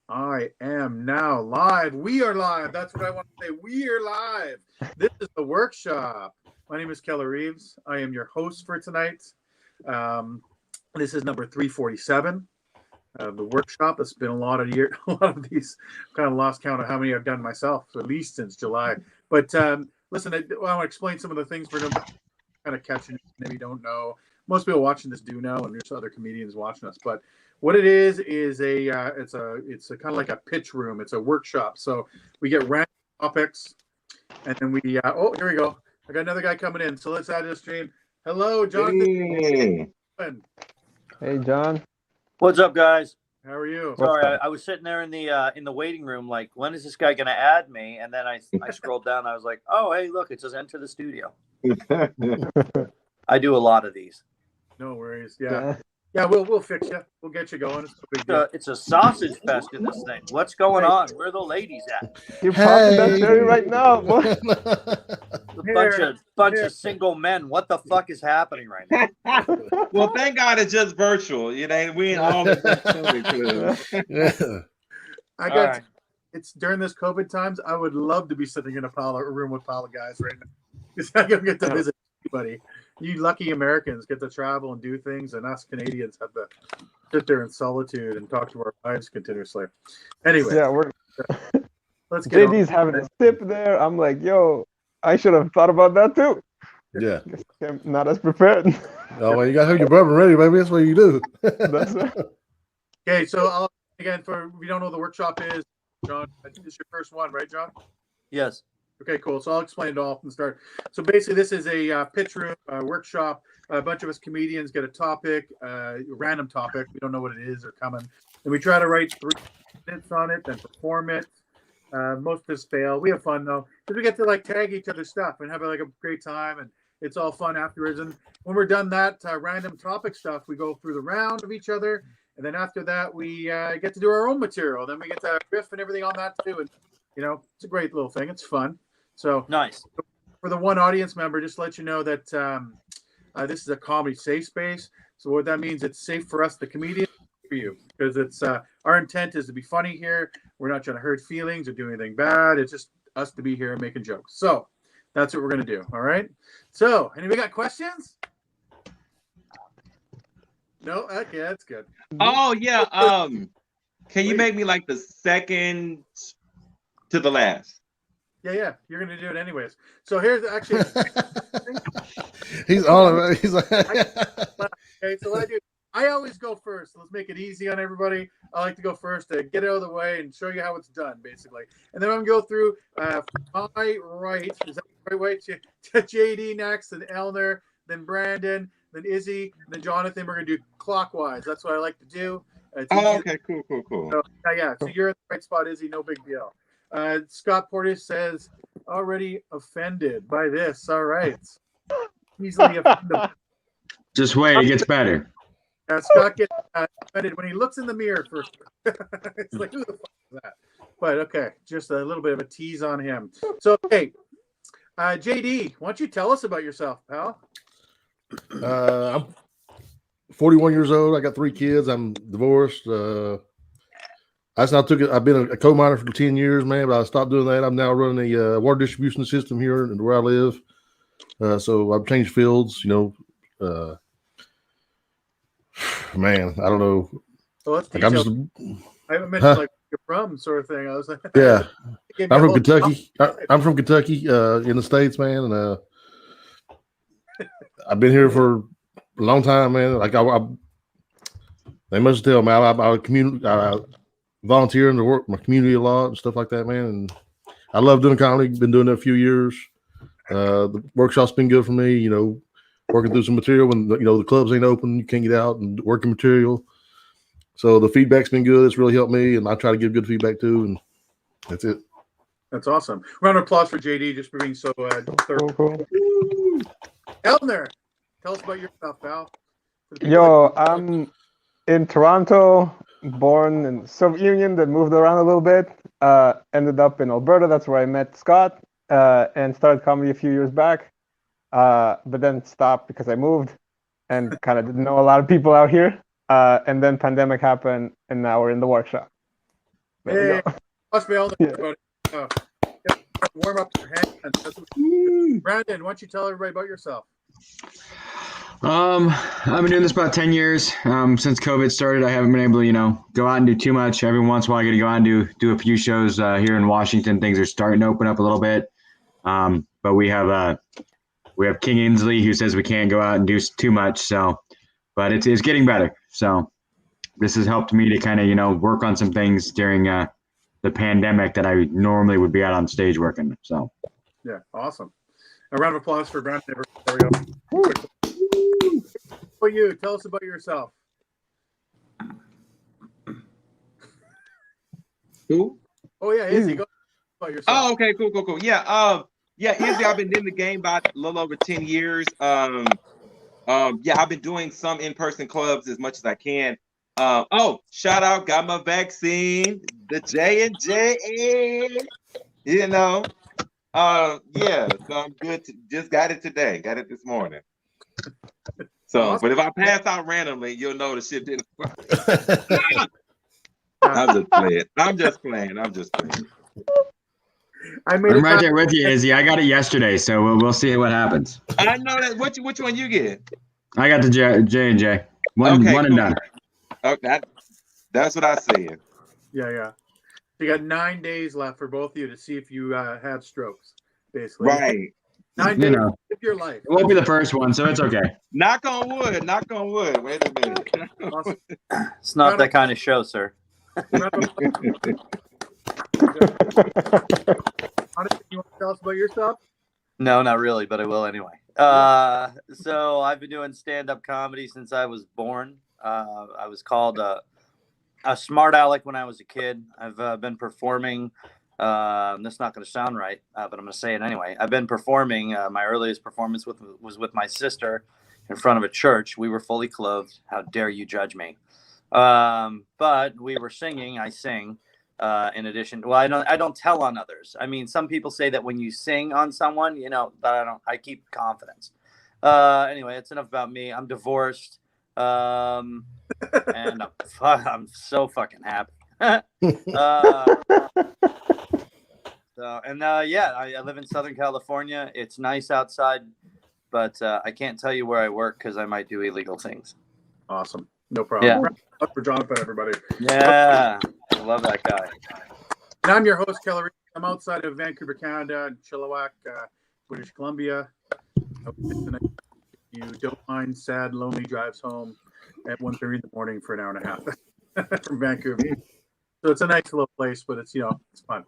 I am now live. We are live. That's what I want to say. We are live. This is the workshop. My name is Keller Reeves. I am your host for tonight. Um, this is number 347 of the workshop. It's been a lot of a lot of these. Kind of lost count of how many I've done myself, at least since July. But listen, I want to explain some of the things for nobody kind of catching. Maybe don't know. Most people watching this do know, and there's other comedians watching us. But what it is it's a kind of like a pitch room. It's a workshop. So we get random topics, and then we oh, here we go. I got another guy coming in. So let's add to the stream. Hello, Jonathan. Hey. Hey, John. What's up, guys? How are you? Sorry, I was sitting there in the waiting room, like, when is this guy going to add me? And then I scrolled down. And I was like, oh, hey, look, it says enter the studio. I do a lot of these. No worries. Yeah, we'll fix you. We'll get you going. It's no big deal. It's a sausage fest in this thing. What's going on? Where are the ladies at? You're popping that cherry right now, boy. A bunch of single men. What the fuck is happening right now? Well, thank God it's just virtual. You know, we ain't all I got. Right. It's during this COVID times. I would love to be sitting in a room with pile of guys right now because I don't get to visit anybody. You lucky Americans get to travel and do things, and us Canadians have to sit there in solitude and talk to our wives continuously. Anyway, yeah, let's get JD's having a sip there. I'm like, yo, I should have thought about that too. Yeah, I'm not as prepared. Oh, well, you gotta have your bourbon ready, baby. That's what you do. That's right. Okay, so again, for if you don't know what the workshop is, John, this is your first one, right, John? Yes. Okay, cool. So I'll explain it all from the start. So basically, this is a pitch room workshop. A bunch of us comedians get a topic, a random topic. We don't know what it is or coming. And we try to write 3 minutes on it, then perform it. Most of us fail. We have fun, though, because we get to, like, tag each other's stuff and have, like, a great time. And it's all fun afterwards. And when we're done that random topic stuff, we go through the round of each other. And then after that, we get to do our own material. Then we get to riff and everything on that, too. And, you know, it's a great little thing. It's fun. So nice. For the one audience member, just to let you know that this is a comedy safe space. So what that means, it's safe for us, the comedians, for you, because it's our intent is to be funny here. We're not trying to hurt feelings or do anything bad. It's just us to be here and making jokes. So that's what we're gonna do. All right. So anybody got questions? No. Okay, that's good. Oh yeah. Can you make me like the second to the last? Yeah, you're gonna do it anyways. So here's actually he's on it. He's like, okay. So what I do, I always go first. Let's make it easy on everybody. I like to go first to get it out of the way and show you how it's done, basically. And then I'm gonna go through my right. Is that the right way? To JD next, and Elner, then Brandon, then Izzy, then Jonathan. We're gonna do clockwise. That's what I like to do. Okay, cool. So, yeah. So you're in the right spot, Izzy. No big deal. Scott Portis says, already offended by this. All right. Easily offended. Just wait, it gets better. Scott gets offended when he looks in the mirror first. It's like, who the fuck is that? But okay, just a little bit of a tease on him. So, okay. JD, why don't you tell us about yourself, pal? I'm 41 years old. I got 3 kids. I'm divorced. I've been a coal miner for 10 years, man, but I stopped doing that. I'm now running a water distribution system here where I live. So I've changed fields, man, I don't know. Well, let's I haven't mentioned like you're from sort of thing. I was like, yeah, I'm from Kentucky. I'm from Kentucky, in the States, man. And I've been here for a long time, man. Like they must tell me I volunteer and to work my community a lot and stuff like that, man. And I love doing comedy. Been doing it a few years. The workshop's been good for me, working through some material when the clubs ain't open, you can't get out and working material. So the feedback's been good. It's really helped me, and I try to give good feedback too. And that's it. That's awesome. Round of applause for JD just for being so thorough. Cool. Elner, tell us about yourself, pal. Yo, I'm in Toronto, born in Soviet Union, then moved around a little bit. Ended up in Alberta. That's where I met Scott, and started comedy a few years back. But then stopped because I moved and kind of didn't know a lot of people out here. And then pandemic happened, and now we're in the workshop. There we Hey, go. must be all Yeah. about warm up your hands. Brandon, why don't you tell everybody about yourself? I've been doing this about 10 years. Since COVID started, I haven't been able to, go out and do too much. Every once in a while, I get to go out and do a few shows here in Washington. Things are starting to open up a little bit. But we have King Inslee who says we can't go out and do too much. So, but it's getting better. So this has helped me to kind of, work on some things during the pandemic that I normally would be out on stage working. So. Yeah, awesome. A round of applause for Brandon. There we go. For you, tell us about yourself. Who? Oh yeah, Izzy, go about yourself. Oh, okay, cool. Yeah, Izzy, I've been in the game about a little over 10 years. Yeah, I've been doing some in-person clubs as much as I can. Shout out, got my vaccine, the J&J. Yeah, so I'm good. Just got it today. Got it this morning. So, Awesome. but if I pass out randomly, you'll know the shit didn't. I'm just playing. I made I'm it right there with you, Izzy. I got it yesterday, so we'll see what happens. I know that. Which one you get? I got the J&J. One Okay, and cool. done. Okay, that's what I said. Yeah. You got 9 days left for both of you to see if you have strokes, basically. Right. 9 days of your life. It won't be the first one, so it's okay. Knock on wood. Wait a minute. Awesome. It's not that kind of show, sir. Jonathan, you want to tell us about yourself? No, not really, but I will anyway. So I've been doing stand-up comedy since I was born. I was called a smart aleck when I was a kid. I've been performing. That's not going to sound right, but I'm going to say it anyway. I've been performing. My earliest performance was with my sister in front of a church. We were fully clothed. How dare you judge me? But we were singing. I sing. In addition, well, I don't tell on others. I mean, some people say that when you sing on someone, but I keep confidence. Anyway, it's enough about me. I'm divorced. And I'm so fucking happy. I live in Southern California. It's nice outside, but I can't tell you where I work because I might do illegal things. Awesome. No problem. Yeah. Up for Jonathan, everybody. Yeah. I love that guy. And I'm your host, Kelly. I'm outside of Vancouver, Canada, in Chilliwack, British Columbia. If you don't mind sad, lonely drives home at 1:30 in the morning for an hour and a half from Vancouver. So it's a nice little place, but it's it's fun.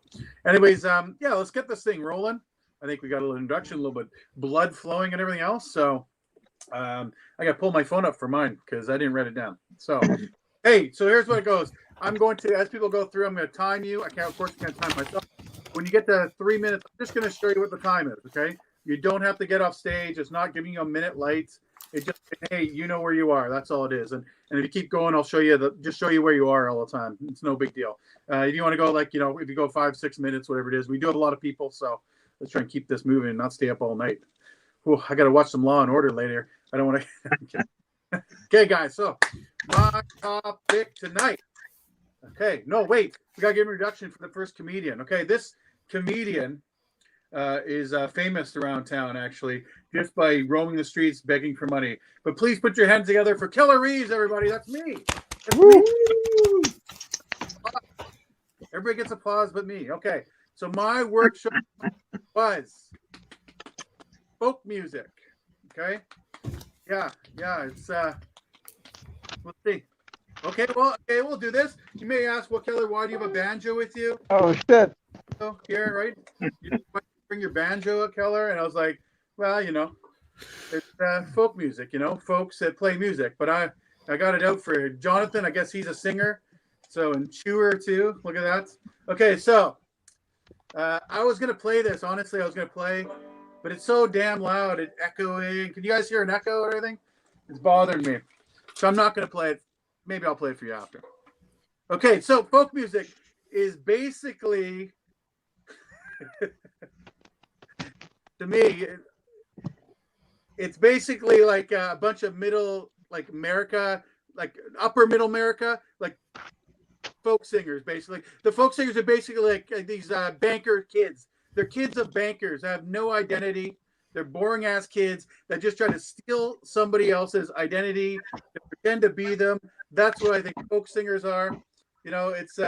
Anyways, let's get this thing rolling. I think we got a little introduction, a little bit blood flowing and everything else. So I got to pull my phone up for mine because I didn't write it down. So hey, so here's what it goes. I'm going to, as people go through, I'm going to time you. Of course, I can't time myself. When you get to 3 minutes, I'm just going to show you what the time is. Okay, you don't have to get off stage. It's not giving you a minute light. It just, hey, you know where you are. That's all it is. And if you keep going, I'll show you just show you where you are all the time. It's no big deal. If you want to go if you go 5-6 minutes, whatever it is, we do have a lot of people, so let's try and keep this moving and not stay up all night. Ooh, I got to watch some Law and Order later. I don't want to. Okay, guys. So my topic tonight. Okay, no, wait. We got to give an introduction for the first comedian. Okay, this comedian is famous around town, actually, just by roaming the streets begging for money. But please put your hands together for Keller Reeves, everybody. That's me. That's me. Everybody gets applause but me. Okay, so my workshop was folk music. Okay, yeah, it's let's see. Okay, we'll do this. You may ask, well, Keller, why do you have a banjo with you? Oh shit! Oh, here, right? You bring your banjo up, Keller, and I was like, well, it's folk music, folks that play music. But I got it out for Jonathan. I guess he's a singer, so and Chewer too. Look at that. Okay, so I was gonna play this. Honestly, I was gonna play, but it's so damn loud. It's echoing. Can you guys hear an echo or anything? It's bothering me, so I'm not gonna play it. Maybe I'll play it for you after. Okay, so folk music is basically, to me, it's basically like a bunch of middle, like America, like upper middle America, like folk singers, basically. The folk singers are basically like these banker kids. They're kids of bankers that have no identity. They're boring ass kids that just try to steal somebody else's identity, to pretend to be them. That's what I think folk singers are. You know, it's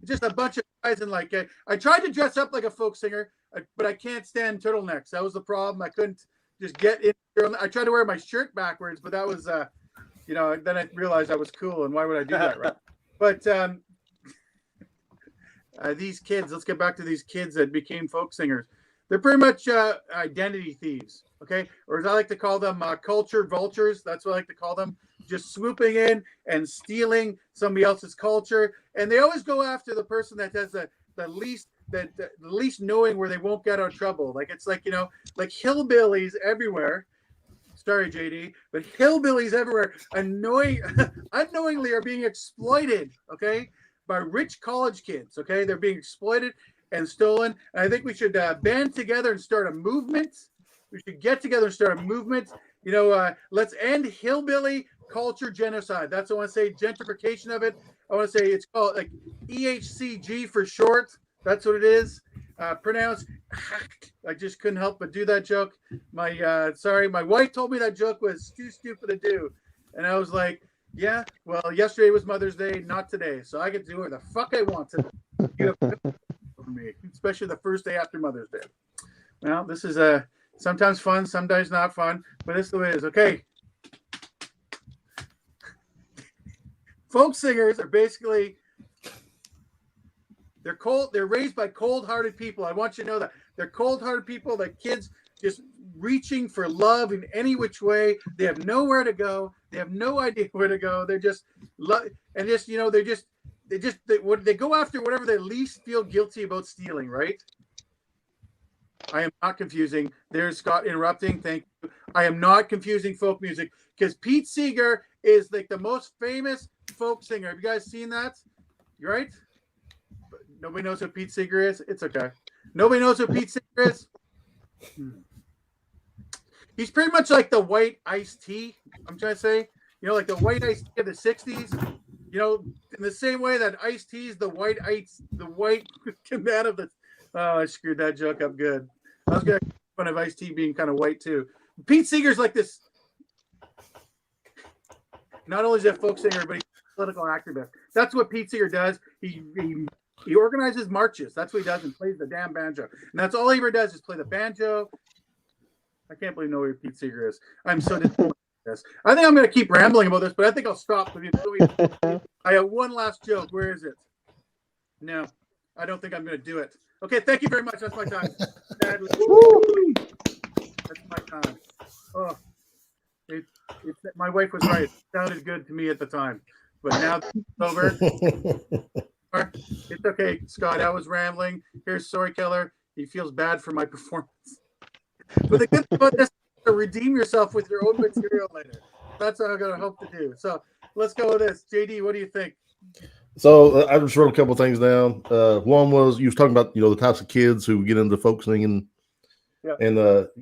just a bunch of guys and like I tried to dress up like a folk singer, but I can't stand turtlenecks. That was the problem. I couldn't just get in. I tried to wear my shirt backwards, but that was you know, then I realized I was cool, and why would I do that, right? But these kids, let's get back to these kids that became folk singers. They're pretty much identity thieves, okay? Or as I like to call them, culture vultures. That's what I like to call them. Just swooping in and stealing somebody else's culture. And they always go after the person that has the least knowing where they won't get out of trouble. Like it's like, you know, like hillbillies everywhere. Sorry, JD, but hillbillies everywhere unknowingly are being exploited, okay, by rich college kids, okay? They're being exploited and stolen. And I think we should band together and start a movement. We should get together and start a movement. You know, let's end hillbilly culture genocide. That's what I want to say, gentrification of it. I want to say it's called like EHCG for short. That's what it is. Pronounced. I just couldn't help but do that joke. My wife told me that joke was too stupid to do, and I was like, yeah, well, yesterday was Mother's Day, not today, so I get to do whatever the fuck I want to. You have for me, especially the first day after Mother's Day. Well, this is sometimes fun, sometimes not fun, but it's the way it is. Okay. Folk singers are basically they're raised by cold-hearted people. I want you to know that. They're cold-hearted people, like kids just reaching for love in any which way. They have nowhere to go. They have no idea where to go. They're just and just, you know, they go after whatever they least feel guilty about stealing, right? I am not confusing. There's Scott interrupting. Thank you. I am not confusing folk music because Pete Seeger is like the most famous folk singer. Have you guys seen that? You right? Nobody knows who Pete Seeger is. It's okay. Nobody knows who Pete Seeger is. He's pretty much like the white iced tea. I'm trying to say, you know, like the white iced tea of the '60s. You know, in the same way that iced tea is the white man of the. Oh, I screwed that joke up good. I was gonna make fun of iced tea being kind of white too. Pete Seeger's like this. Not only is he a folk singer, but he's a political activist. That's what Pete Seeger does. He organizes marches. That's what he does and plays the damn banjo. And that's all he ever does is play the banjo. I can't believe nobody Pete Seeger is. I'm so disappointed in this. I think I'm going to keep rambling about this, but I think I'll stop. I have one last joke. Where is it? No, I don't think I'm going to do it. Okay, thank you very much. That's my time. That's my time. Oh, my wife was right. It sounded good to me at the time. But now it's over. It's okay, Scott. I was rambling. Here's Sorry Keller. He feels bad for my performance. But the good thing about this is to redeem yourself with your own material later. That's what I'm going to hope to do. So let's go with this. JD, what do you think? So I just wrote a couple of things down. One was you was talking about, you know, the types of kids who get into folk singing. Yeah. And,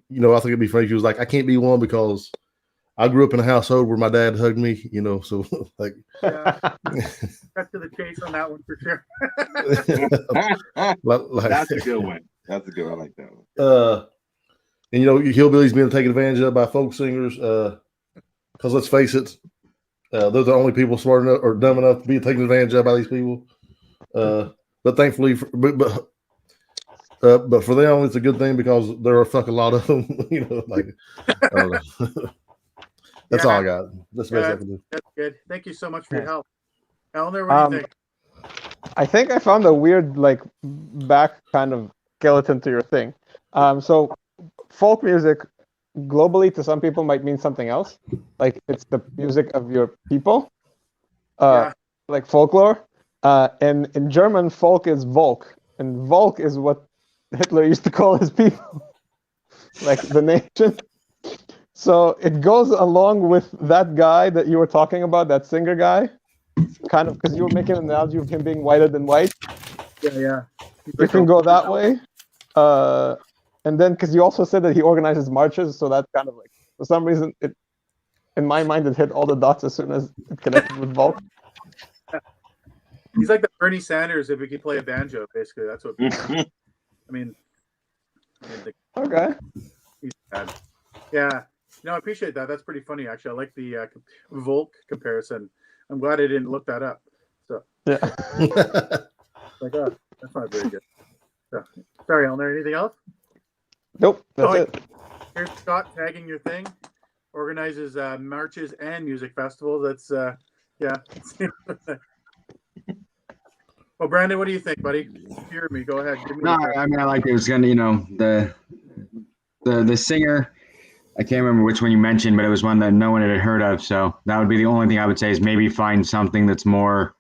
you know, I think it'd be funny. She was like, I can't be one because I grew up in a household where my dad hugged me, you know, so like. Yeah. Cut to the chase on that one for sure. That's a good one. That's a good one. I like that one. And, you know, hillbillies being taken advantage of by folk singers because let's face it, they're the only people smart enough or dumb enough to be taken advantage of by these people. But thankfully, but for them, it's a good thing because there are a fucking lot of them, you know, like, I don't know. That's all I got. That's the best I can do. That's good. Thank you so much for your help. Eleanor, what do you think? I think I found a weird, like, back kind of skeleton to your thing. So folk music globally to some people might mean something else. Like it's the music of your people, like folklore. And in German, folk is Volk. And Volk is what Hitler used to call his people, like the nation. So it goes along with that guy that you were talking about, that singer guy, kind of, because you were making an analogy of him being whiter than white. Yeah. You can go that way. And then, because you also said that he organizes marches, so that's kind of like, for some reason, in my mind, it hit all the dots as soon as it connected with Volk. He's like the Bernie Sanders if he could play a banjo. Basically, that's what. I mean, Okay. he's bad. Yeah. No, I appreciate that. That's pretty funny, actually. I like the Volk comparison. I'm glad I didn't look that up. So, Yeah. like, oh, that's not very good. So, sorry, Eleanor. Anything else? Nope. That's it. Here's Scott tagging your thing. Organizes marches and music festivals. That's yeah. Well, Brandon, what do you think, buddy? Hear me. Go ahead. Give me No, I mean, I like it. It was gonna, the singer. I can't remember which one you mentioned, but it was one that no one had heard of. So that would be the only thing I would say is maybe find something that's more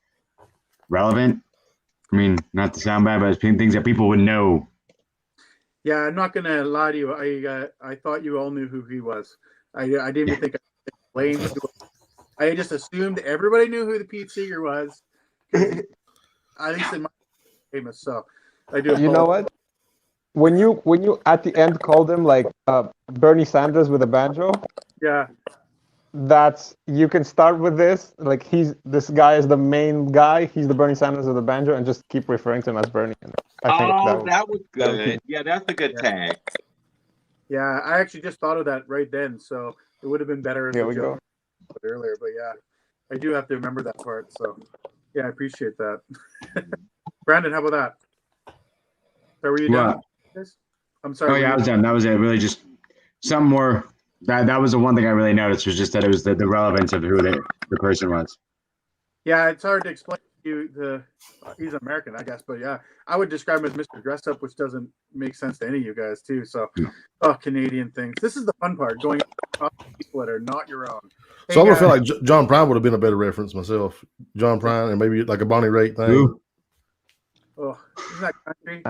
relevant. I mean, not to sound bad, but things that people would know. Yeah, I'm not gonna lie to you. I thought you all knew who he was. I didn't even think I explained. I just assumed everybody knew who the Pete Seeger was. At least in my famous. So I do. You know what? When you at the end called him like Bernie Sanders with a banjo, Yeah. you can start with this. Like this guy is the main guy. He's the Bernie Sanders of the banjo, and just keep referring to him as Bernie. I think that was good. Yeah, that's a good tag. Yeah, I actually just thought of that right then. So it would have been better if Here we go. earlier. But yeah, I do have to remember that part. So yeah, I appreciate that. Brandon, how about that? So were you done? I'm sorry. Oh yeah, I was done. That was it. Really, just some more. That was the one thing I really noticed was just that it was the relevance of who the person was. Yeah, it's hard to explain to you. He's American, I guess, but yeah, I would describe him as Mr. Dress Up, which doesn't make sense to any of you guys too. So, Canadian things. This is the fun part, going up to people that are not your own. Hey, so I feel like John Prine would have been a better reference myself. John Prine, and maybe like a Bonnie Raitt thing. Ooh. Oh, isn't that country?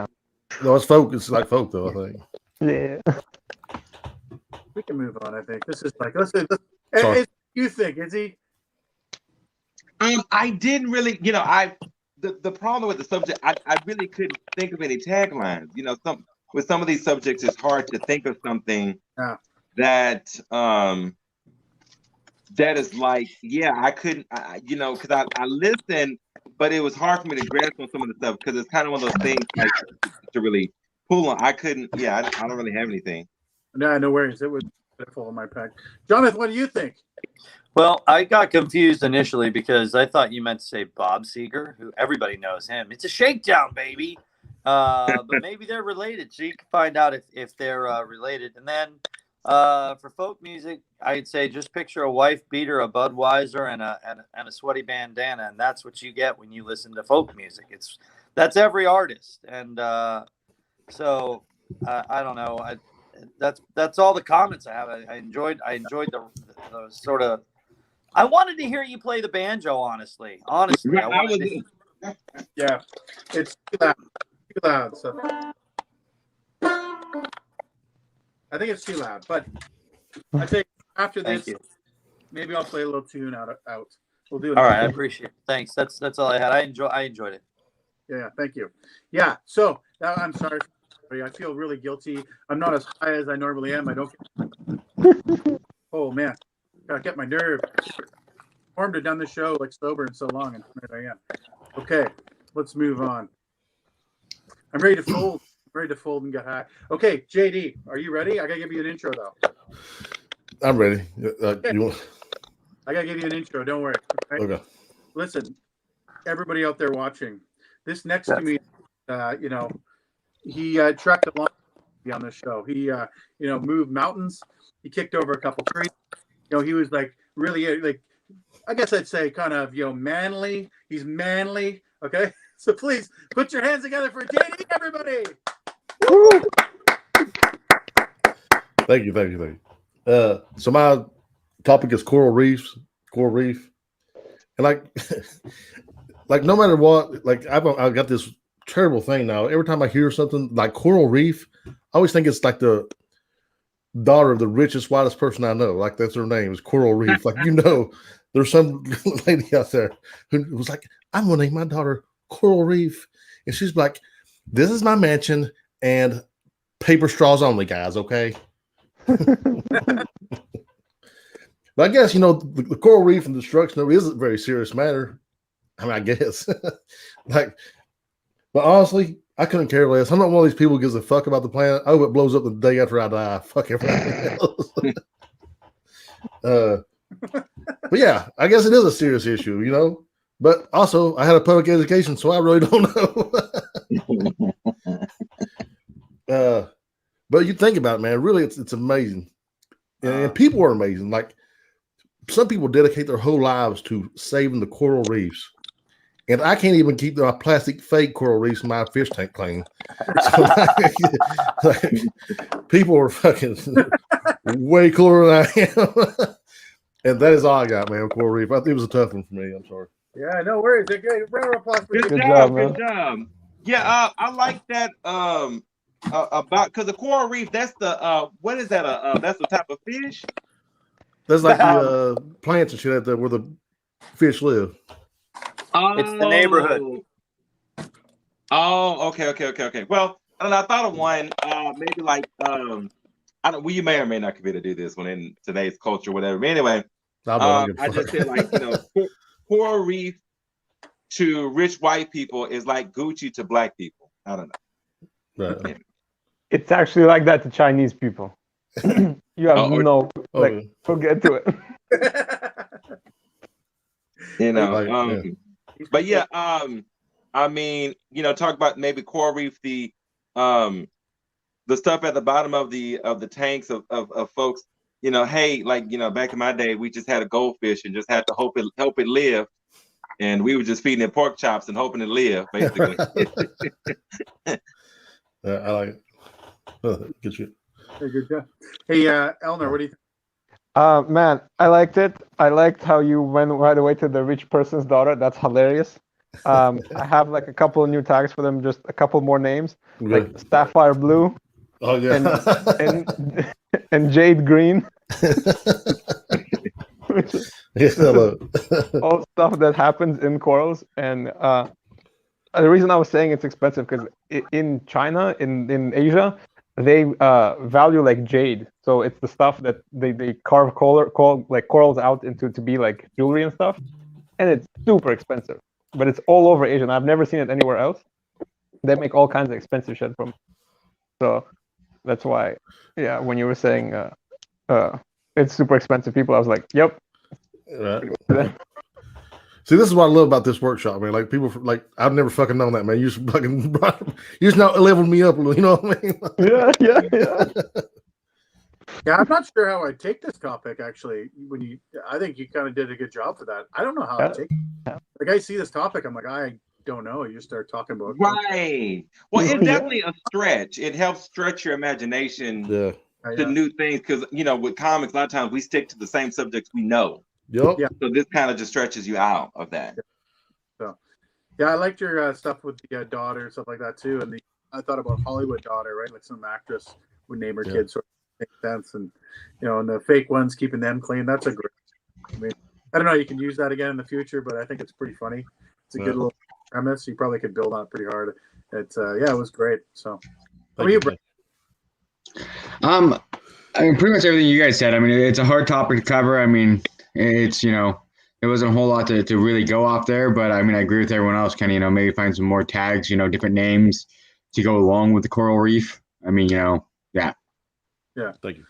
No, it's folk. It's like folk, though, I think. Yeah. We can move on. I think this is like you think is he? I didn't really, the problem with the subject, I really couldn't think of any taglines. With some of these subjects, it's hard to think of something that is like, yeah, I couldn't, because I listened, but it was hard for me to grasp on some of the stuff because it's kind of one of those things like to really pull on. I couldn't, I don't really have anything. No worries. It was full in my pack. Jonathan, what do you think? Well, I got confused initially because I thought you meant to say Bob Seger, who everybody knows him. It's a shakedown, baby. But maybe they're related, so you can find out if they're related. And then for folk music, I'd say just picture a wife beater, a Budweiser, and a sweaty bandana, and that's what you get when you listen to folk music. That's every artist, and so I don't know. That's all the comments I have. I enjoyed the sort of. I wanted to hear you play the banjo. Honestly, yeah, it's too loud. So I think it's too loud. But I think after this, maybe I'll play a little tune out. We'll do it. All right, I appreciate it. Thanks. That's all I had. I enjoyed it. Yeah, thank you. Yeah, so I'm sorry. I feel really guilty. I'm not as high as I normally am. I don't. Oh man, gotta get my nerve. Formed to done the show like sober and so long, and here I am. Okay, let's move on. I'm ready to fold. And get high. Okay, JD, are you ready? I gotta give you an intro though. I'm ready. I gotta give you an intro. Don't worry. Okay. Listen, everybody out there watching, this next comedian, he trekked a long way on this show. He, moved mountains. He kicked over a couple trees. He was like really like, I guess I'd say kind of, manly. He's manly. Okay. So please put your hands together for JD, everybody. Woo! Thank you. So my topic is coral reef. And like no matter what, like I've got this terrible thing now. Every time I hear something like coral reef, I always think it's like the daughter of the richest, whitest person I know. Like that's her name is Coral Reef. Like there's some lady out there who was like, I'm gonna name my daughter Coral Reef, and she's like, this is my mansion and paper straws only, guys. Okay. But I guess the coral reef and destruction is a very serious matter. I mean, I guess. Like, but honestly, I couldn't care less. I'm not one of these people who gives a fuck about the planet. I hope it blows up the day after I die. Fuck everything else. But yeah, I guess it is a serious issue, you know. But also, I had a public education, so I really don't know. But you think about it, man. Really, it's amazing, and people are amazing. Like some people dedicate their whole lives to saving the coral reefs, and I can't even keep my plastic fake coral reefs in my fish tank clean. So, like, people are fucking way cooler than I am. And that is all I got, man. Coral reef. I think it was a tough one for me. I'm sorry. Yeah, no worries. Okay, round of applause for Good you. job, man. good job. Yeah, I like that. About because the coral reef. That's the what is that? That's the type of fish. That's like the plants and shit where the fish live. It's the neighborhood. Oh, okay. Well, I don't know. I thought of one. Maybe like I don't. Well, you may or may not be able to do this one in today's culture, whatever. But anyway, I just said like coral reef to rich white people is like Gucci to black people. I don't know. Right. It's actually like that to Chinese people. You have we'll get to it. You know, but yeah, I mean, you know, talk about maybe coral reef, the stuff at the bottom of the tanks of folks. You know, hey, like, you know, back in my day, we just had a goldfish and just had to help it live, and we were just feeding it pork chops and hoping it live, basically. I like it. Good shit. Hey, good job. Hey, Eleanor, what do you think? Man, I liked it. I liked how you went right away to the rich person's daughter. That's hilarious. I have like a couple of new tags for them, just a couple more names, like Sapphire Blue. Oh yeah, and Jade Green. All stuff that happens in corals, and the reason I was saying it's expensive because in China, in Asia, they value like jade. So it's the stuff that they carve corals out into to be like jewelry and stuff, and it's super expensive. But it's all over Asia, and I've never seen it anywhere else. They make all kinds of expensive shit from it. So that's why, yeah, when you were saying it's super expensive, people, I was like, yep. Right. See, this is what I love about this workshop, man. Like people, like I've never fucking known that, man. You just not leveled me up a little, you know what I mean? Yeah. Yeah, I'm not sure how I take this topic actually. I think you kind of did a good job for that. I don't know how I take it. Like I see this topic, I'm like, I don't know. You start talking about right. Well, it's definitely a stretch. It helps stretch your imagination to new things because you know, with comics, a lot of times we stick to the same subjects we know. Yep. Yeah. So this kind of just stretches you out of that. So, yeah, I liked your stuff with the daughter and stuff like that too. And I thought about Hollywood daughter, right? Like some actress would name her kids, sort of makes sense. And you know, and the fake ones, keeping them clean. That's a great. I mean, I don't know. You can use that again in the future, but I think it's pretty funny. It's a good little premise. You probably could build on it pretty hard. It's it was great. So, how are you, Brett? I mean, pretty much everything you guys said. I mean, it's a hard topic to cover. I mean, it's, you know, there wasn't a whole lot to really go off there, but I mean, I agree with everyone else. Kind of, you know, maybe find some more tags, you know, different names to go along with the coral reef. I mean, you know, yeah. Thank you.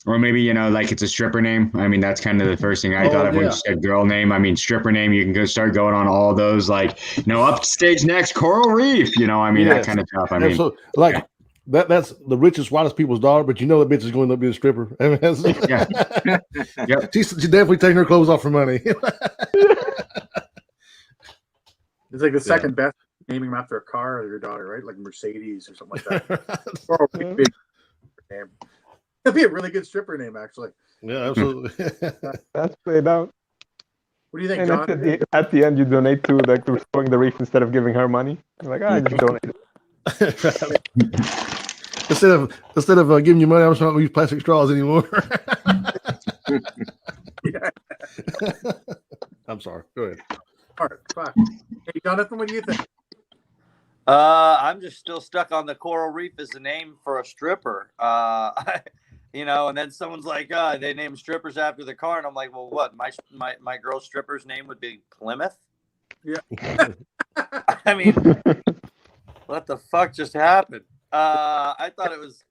Or maybe, you know, like it's a stripper name. I mean, that's kind of the first thing I thought of when you said girl name. I mean, stripper name, you can start going on all those, like, you know, up stage next, coral reef, you know, I mean, that kind of stuff. I mean, so, like, that's the richest, whitest people's daughter, but you know the bitch is going to be a stripper. I mean, she's definitely taking her clothes off for money. It's like the second best naming them after a car or your daughter, right? Like Mercedes or something like that. Or a big name. That'd be a really good stripper name, actually. Yeah, absolutely. That's played out. What do you think, and John? At the end, you donate to like restoring the reef instead of giving her money. You're like, I just donated. Instead of giving you money, I'm just not going to use plastic straws anymore. I'm sorry. Go ahead. All right, fine. Hey, Jonathan, what do you think? I'm just still stuck on the coral reef as a name for a stripper. You know, and then someone's like, they name strippers after the car, and I'm like, well, what? My girl stripper's name would be Plymouth. I mean, what the fuck just happened? I thought it was.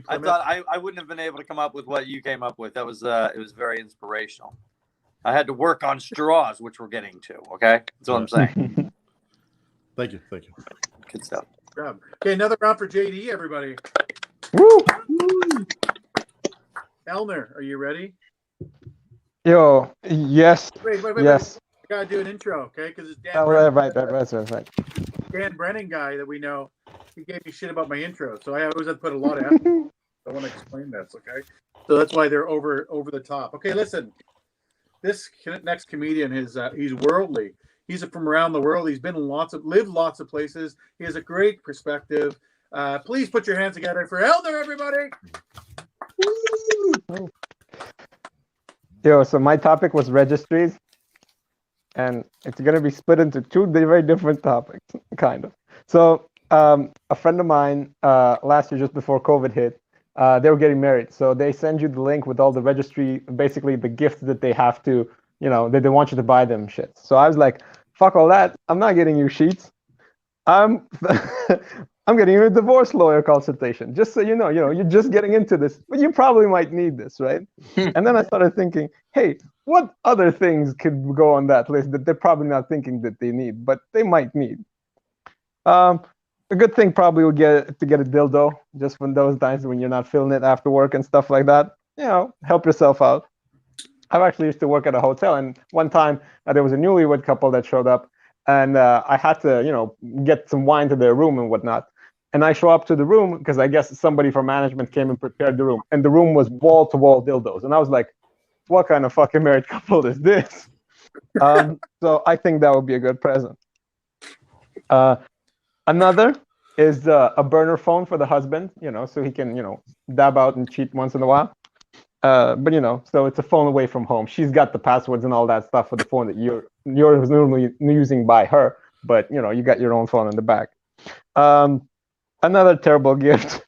I thought I wouldn't have been able to come up with what you came up with. That was it was very inspirational. I had to work on straws, which we're getting to. Okay, that's what I'm saying. Thank you. Good stuff. Okay, another round for JD, everybody. Woo! Elner, are you ready? Yo, yes. Wait. Yes. I gotta do an intro, okay? Because it's Dan Oh, Brennan. right. Dan Brennan guy that we know. He gave me shit about my intro, so I always have to put a lot of effort. I want to explain this, okay? So that's why they're over the top. Okay, listen. This next comedian is he's worldly. He's from around the world. He's been lived lots of places. He has a great perspective. Please put your hands together for Elder, everybody. Woo! Yo, so my topic was registries, and it's gonna be split into two very different topics, kind of. So, a friend of mine last year, just before COVID hit, they were getting married. So they send you the link with all the registry, basically the gifts that they have to, that they want you to buy them shit. So I was like, fuck all that. I'm not getting you sheets. I'm I'm getting you a divorce lawyer consultation. Just so you know, you're just getting into this, but you probably might need this, right? And then I started thinking, hey, what other things could go on that list that they're probably not thinking that they need, but they might need? A good thing probably would get a dildo, just from those times when you're not feeling it after work and stuff like that. Help yourself out. I've actually used to work at a hotel, and one time there was a newlywed couple that showed up, and I had to, get some wine to their room and whatnot. And I show up to the room because I guess somebody from management came and prepared the room, and the room was wall-to-wall dildos. And I was like, what kind of fucking married couple is this? So I think that would be a good present. Another is a burner phone for the husband, so he can, dab out and cheat once in a while. But so it's a phone away from home. She's got the passwords and all that stuff for the phone that you're normally using by her, but you got your own phone in the back. Another terrible gift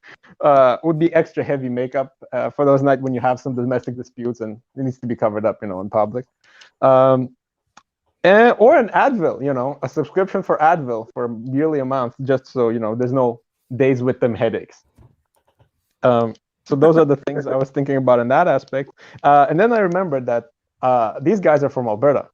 would be extra heavy makeup for those nights when you have some domestic disputes and it needs to be covered up, in public. Or an Advil, a subscription for Advil for yearly amounts, just so there's no days with them headaches. So those are the things I was thinking about in that aspect. And then I remembered that these guys are from Alberta.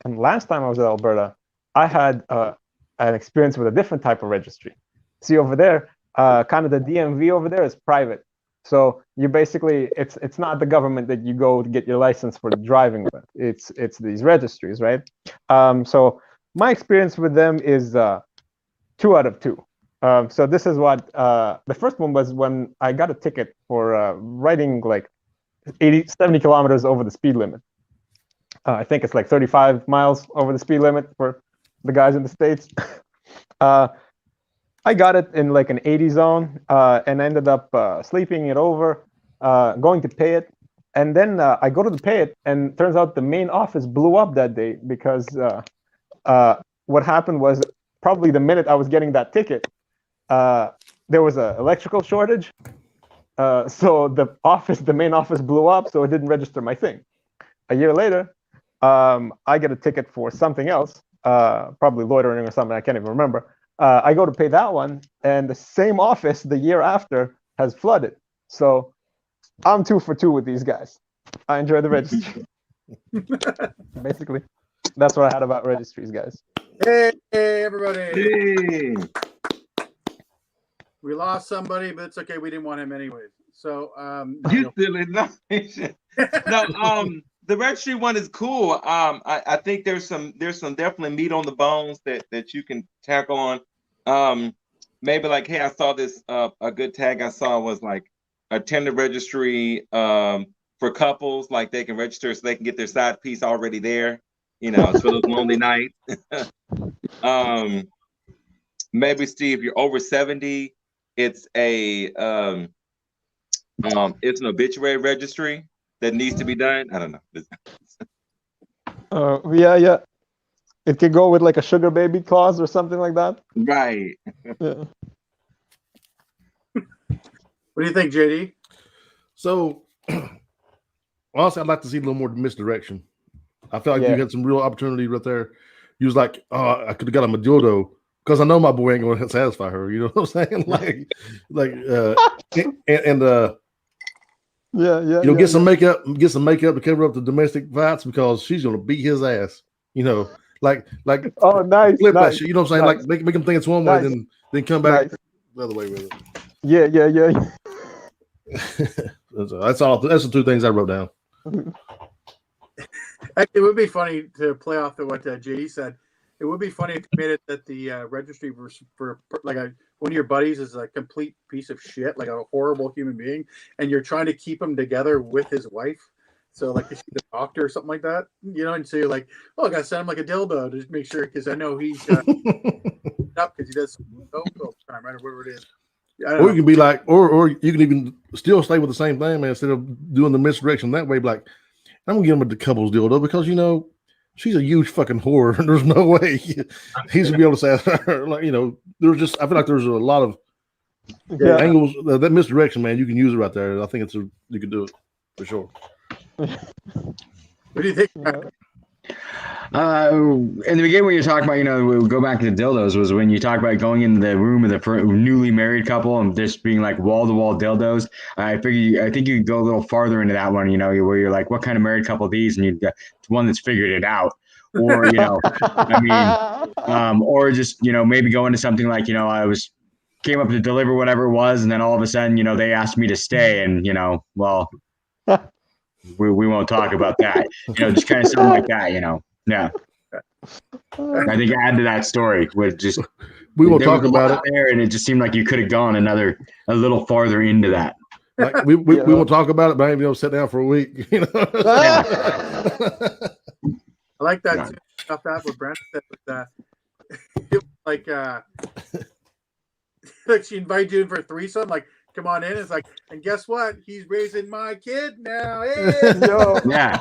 And last time I was at Alberta, I had an experience with a different type of registry. See, over there, kind of the DMV over there is private. So you basically, it's not the government that you go to get your license for driving with. It's these registries, right? So my experience with them is 2 out of 2. So this is what the first one was when I got a ticket for riding like 70 kilometers over the speed limit. I think it's like 35 miles over the speed limit for the guys in the States. I got it in like an 80 zone and ended up sleeping it over, going to pay it. And then I go to pay it, and turns out the main office blew up that day because what happened was probably the minute I was getting that ticket, there was an electrical shortage. So the main office blew up, so it didn't register my thing. A year later, I get a ticket for something else, probably loitering or something, I can't even remember. I go to pay that one, and the same office the year after has flooded. So I'm 2 for 2 with these guys. I enjoy the registry. Basically, that's what I had about registries, guys. Hey, everybody. Hey. We lost somebody, but it's okay. We didn't want him anyways. So You silly nothing. No, the registry one is cool. I think there's some definitely meat on the bones that you can tack on. Maybe like, hey, I saw this a good tag I saw was like a tender registry for couples, like they can register so they can get their side piece already there, it's for those lonely nights. Maybe Steve, you're over 70, it's an obituary registry that needs to be done. I don't know. Yeah. It could go with like a sugar baby clause or something like that. Right. Yeah. What do you think, JD? So, honestly, I'd like to see a little more misdirection. I felt like you had some real opportunity right there. you was like, oh, I could have got him a dildo because I know my boy ain't going to satisfy her. You know what I'm saying? Yeah. Get some makeup to cover up the domestic violence because she's gonna beat his ass. Like Oh, nice. flip that Nice. shit. You know what I'm saying? Nice. Like make him think it's one way, then come back the other way with it. Yeah. That's all. That's the two things I wrote down. It would be funny to play off what JD said. It would be funny if you made it that the registry for like one of your buddies is a complete piece of shit, like a horrible human being, and you're trying to keep him together with his wife. So like, is she the doctor or something like that? And so you're like, oh, I gotta send him like a dildo to just make sure because I know he's up because he does all the time, right, or whatever it is. Or you can be like, or you can even still stay with the same thing, man. Instead of doing the misdirection that way, be like, I'm gonna give him the couples dildo because she's a huge fucking whore, and there's no way he's gonna be able to say her. Like, there's just I feel like there's a lot of angles that misdirection, man. You can use it right there. I think you can do it for sure. What do you think? In the beginning, when you talk about, we'll go back to the dildos, was when you talk about going into the room of the newly married couple and just being like wall-to-wall dildos. I think you could go a little farther into that one, where you're like, what kind of married couple are these? And you've got one that's figured it out. Or, or just, maybe go into something like, came up to deliver whatever it was. And then all of a sudden, they asked me to stay and, well, we won't talk about that, just kind of something like that, Yeah. I think add to that story with just we won't talk about it there, and it just seemed like you could have gone a little farther into that. Like we won't talk about it, but I ain't gonna sit down for a week. I like that too. Stuff that what Brent said with that. Like she invited you in for a threesome, like come on in. It's like, and guess what? He's raising my kid now. Hey! Yo, yeah.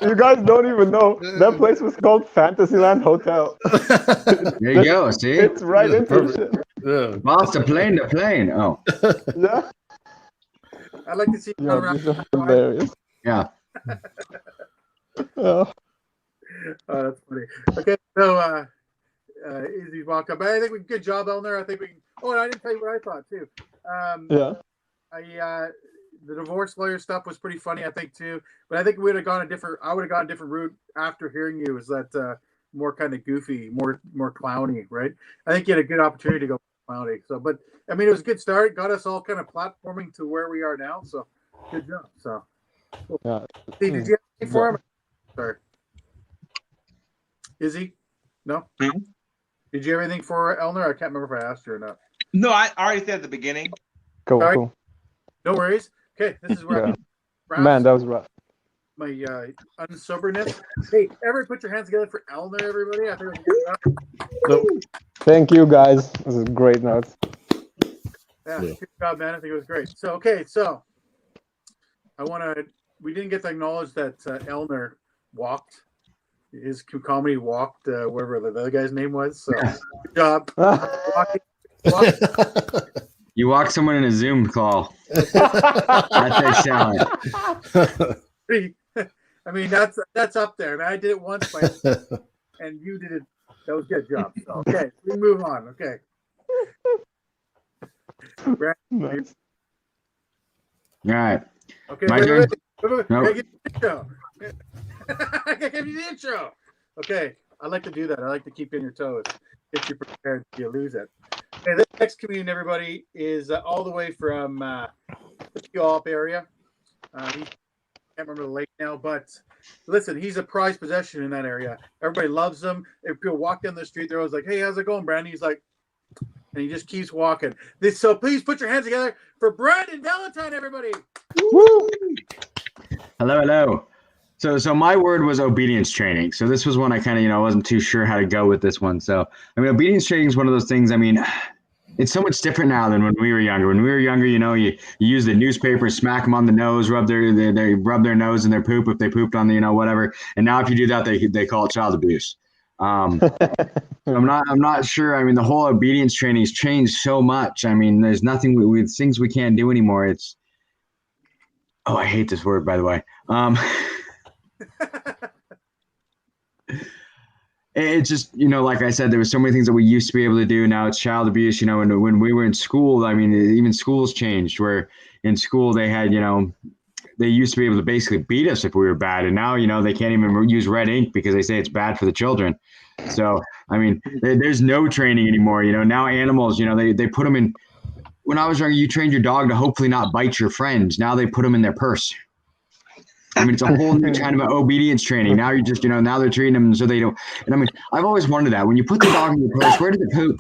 You guys don't even know that place was called Fantasyland Hotel. There you go. See, it's right into the shit. Yeah. Boss the plane. Oh. Yeah. I'd like to see you around. These are hilarious. Yeah. Oh, that's funny. Okay, so Izzy's walk up. I think good job, Elner. I think we. Oh, and I didn't tell you what I thought too. The divorce lawyer stuff was pretty funny, I think too. But I think I would have gone a different route after hearing you. Is that more kind of goofy, more clowny, right? I think you had a good opportunity to go clowny. So, but I mean, it was a good start. Got us all kind of platforming to where we are now. So, good job. So, cool. yeah. Did you have anything for him? Sorry, Izzy? No. Mm-hmm. Did you have anything for Elner? I can't remember if I asked you or not. No, I already said at the beginning. Cool. No worries. Okay, this is where Man, that was rough. My unsoberness. Hey, everybody put your hands together for Elner, everybody. I think it Thank you, guys. This is great notes. good job, man. I think it was great. So, we didn't get to acknowledge that Elner walked. His comedy walked wherever the other guy's name was. So, good job. Walking. You walk someone in a Zoom call. That's excellent. I mean, that's up there. Man, I did it once, and you did it. That was a good job. So, okay, we move on. Okay. Nice. All right. Okay. My turn? Nope. Nope. I gotta give you the intro. Okay, I like to do that. I like to keep you on your toes, get you prepared if you lose it. Okay, this next comedian, everybody, is all the way from the Puyallup area. I can't remember the lake now, but listen, he's a prized possession in that area. Everybody loves him. If people walk down the street, they're always like, "Hey, how's it going, Brandon?" He's like, and he just keeps walking. So please put your hands together for Brandon Valentine, everybody. Woo! Hello. So my word was obedience training. So this was one I kind of, wasn't too sure how to go with this one. So, I mean, obedience training is one of those things, I mean, it's so much different now than when we were younger. When we were younger, you use the newspaper, smack them on the nose, rub their nose in their poop if they pooped on the, whatever. And now if you do that, they call it child abuse. I'm not sure. I mean, the whole obedience training has changed so much. I mean, there's nothing with things we can't do anymore. It's, oh, I hate this word, by the way. it's just, like I said, there was so many things that we used to be able to do. Now it's child abuse, and when we were in school, I mean, even schools changed where in school they had, they used to be able to basically beat us if we were bad. And now, they can't even use red ink because they say it's bad for the children. So, I mean, there's no training anymore. Now animals, they put them in. When I was younger, you trained your dog to hopefully not bite your friends. Now they put them in their purse. I mean, it's a whole new kind of obedience training. Now you're just, now they're treating them so they don't. And I mean, I've always wondered that when you put the dog in your purse, where does it poop?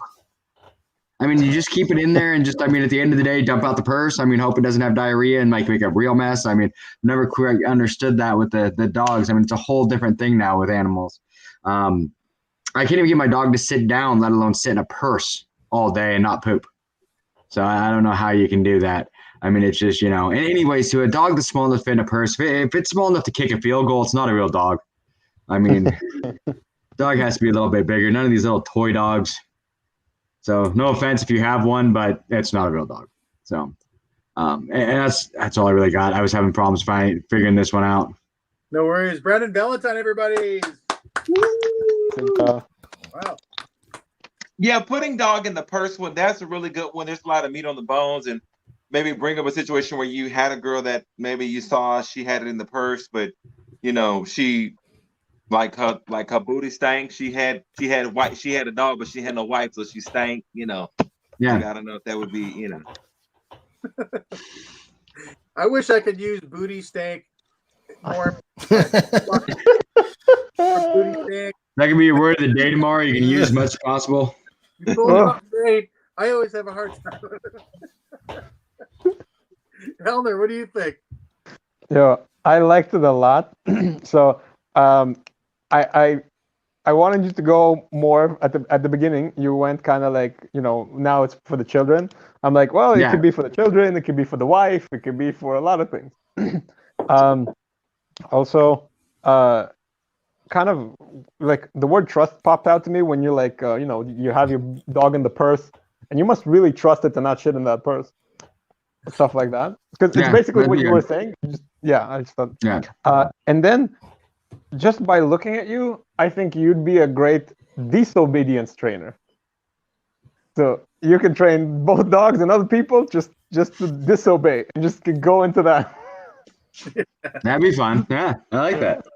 I mean, you just keep it in there and just, I mean, at the end of the day, dump out the purse. I mean, hope it doesn't have diarrhea and make a real mess. I mean, never quite understood that with the dogs. I mean, it's a whole different thing now with animals. I can't even get my dog to sit down, let alone sit in a purse all day and not poop. So I don't know how you can do that. I mean, it's just, and anyways, to a dog that's small enough to fit in a purse, if it's small enough to kick a field goal, it's not a real dog. I mean, dog has to be a little bit bigger. None of these little toy dogs. So no offense if you have one, but it's not a real dog. So, and that's all I really got. I was having problems figuring this one out. No worries. Brandon Valentine, everybody. Wow. Yeah, putting dog in the purse one, that's a really good one. There's a lot of meat on the bones, and maybe bring up a situation where you had a girl that maybe you saw she had it in the purse, but she like her booty stank. She had a dog, but she had no wife, so she stank. Yeah. Like, I don't know if that would be I wish I could use booty stank more. Booty stank. That can be your word of the day tomorrow. You can use as much as possible. You pulled it off great. I always have a hard time. Helner, what do you think? Yeah, I liked it a lot. So I wanted you to go more at the beginning. You went kind of like, now it's for the children. I'm like, well, it could be for the children, it could be for the wife, it could be for a lot of things. Also, kind of like the word trust popped out to me when you're like, you have your dog in the purse, and you must really trust it to not shit in that purse. Stuff like that, because it's basically what you were saying. I just thought. Yeah. And then, just by looking at you, I think you'd be a great disobedience trainer. So you can train both dogs and other people just to disobey and just go into that. That'd be fun. Yeah, I like that.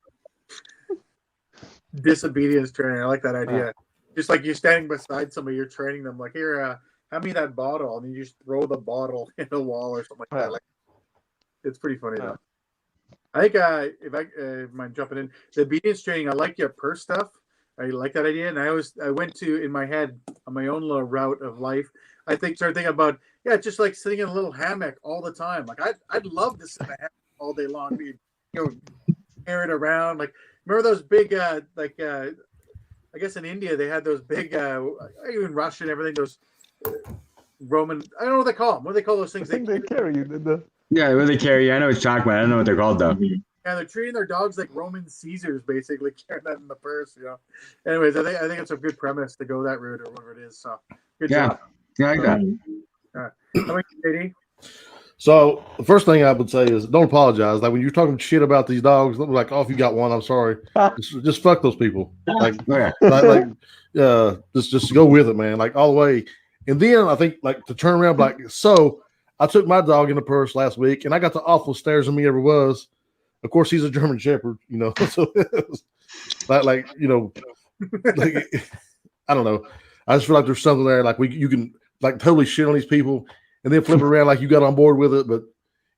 Disobedience training. I like that idea. Just like you're standing beside somebody, you're training them. Like, here, hand me that bottle, and you just throw the bottle in the wall or something like that. Like, it's pretty funny though. I think if I mind jumping in, the obedience training, I like your purse stuff. I like that idea, and I went to in my head on my own little route of life. Started thinking about just like sitting in a little hammock all the time. Like I'd love to sit in a hammock all day long. Air it around. Like remember those big I guess in India they had those big even Russia and everything. Those Roman, I don't know what they call them. What do they call those things? I think they carry you. Yeah, what they carry. I know what you're talking about. I don't know what they're called though. Yeah, they're treating their dogs like Roman Caesars, basically carrying that in the purse. Anyways, I think it's a good premise to go that route or whatever it is. So good job. Yeah, I like that. How about you, JD? So the first thing I would say is don't apologize. Like when you're talking shit about these dogs, like, oh, if you got one, I'm sorry. Just fuck those people. Like, just go with it, man. Like all the way. And then I think like to turn around, like, so I took my dog in the purse last week, and I got the awful stares at me ever was. Of course, he's a German Shepherd, So like I don't know. I just feel like there's something there. Like you can like totally shit on these people, and then flip it around like you got on board with it, but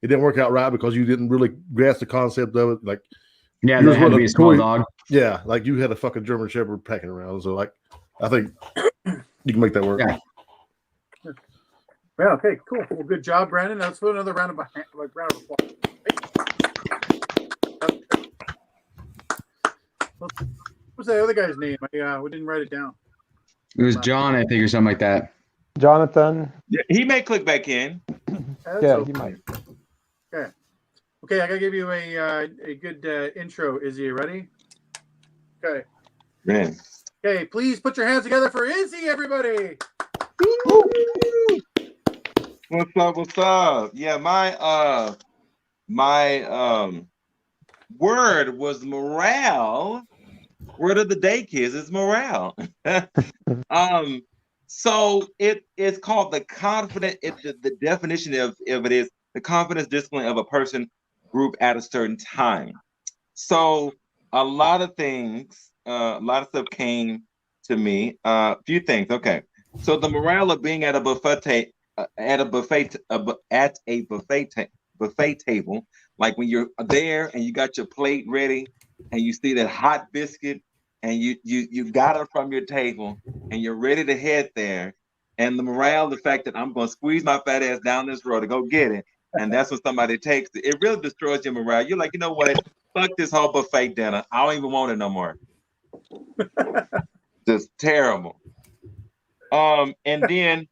it didn't work out right because you didn't really grasp the concept of it. Like, there had to be a small dog. Yeah, like you had a fucking German Shepherd packing around. So like, I think you can make that work. Yeah. Well, okay, cool. Well, good job, Brandon. Let's put another round of applause. What was that other guy's name? We didn't write it down. It was John, I think, or something like that. Jonathan. Yeah, he may click back in. He might. Okay. Okay, I gotta give you a good intro. Izzy, ready? Okay. Man. Okay, please put your hands together for Izzy, everybody. What's up? Yeah, my word was morale. Word of the day, kids, is morale. So it's called the confident. The definition of it is the confidence discipline of a person group at a certain time. So a lot of things, a lot of stuff came to me. A few things. Okay, so the morale of being at a buffet buffet table, like when you're there and you got your plate ready and you see that hot biscuit and you got it from your table and you're ready to head there, and the morale, the fact that I'm going to squeeze my fat ass down this road to go get it, and that's when somebody takes it, it really destroys your morale. You're like, you know what? Fuck this whole buffet dinner. I don't even want it no more. Just terrible. And then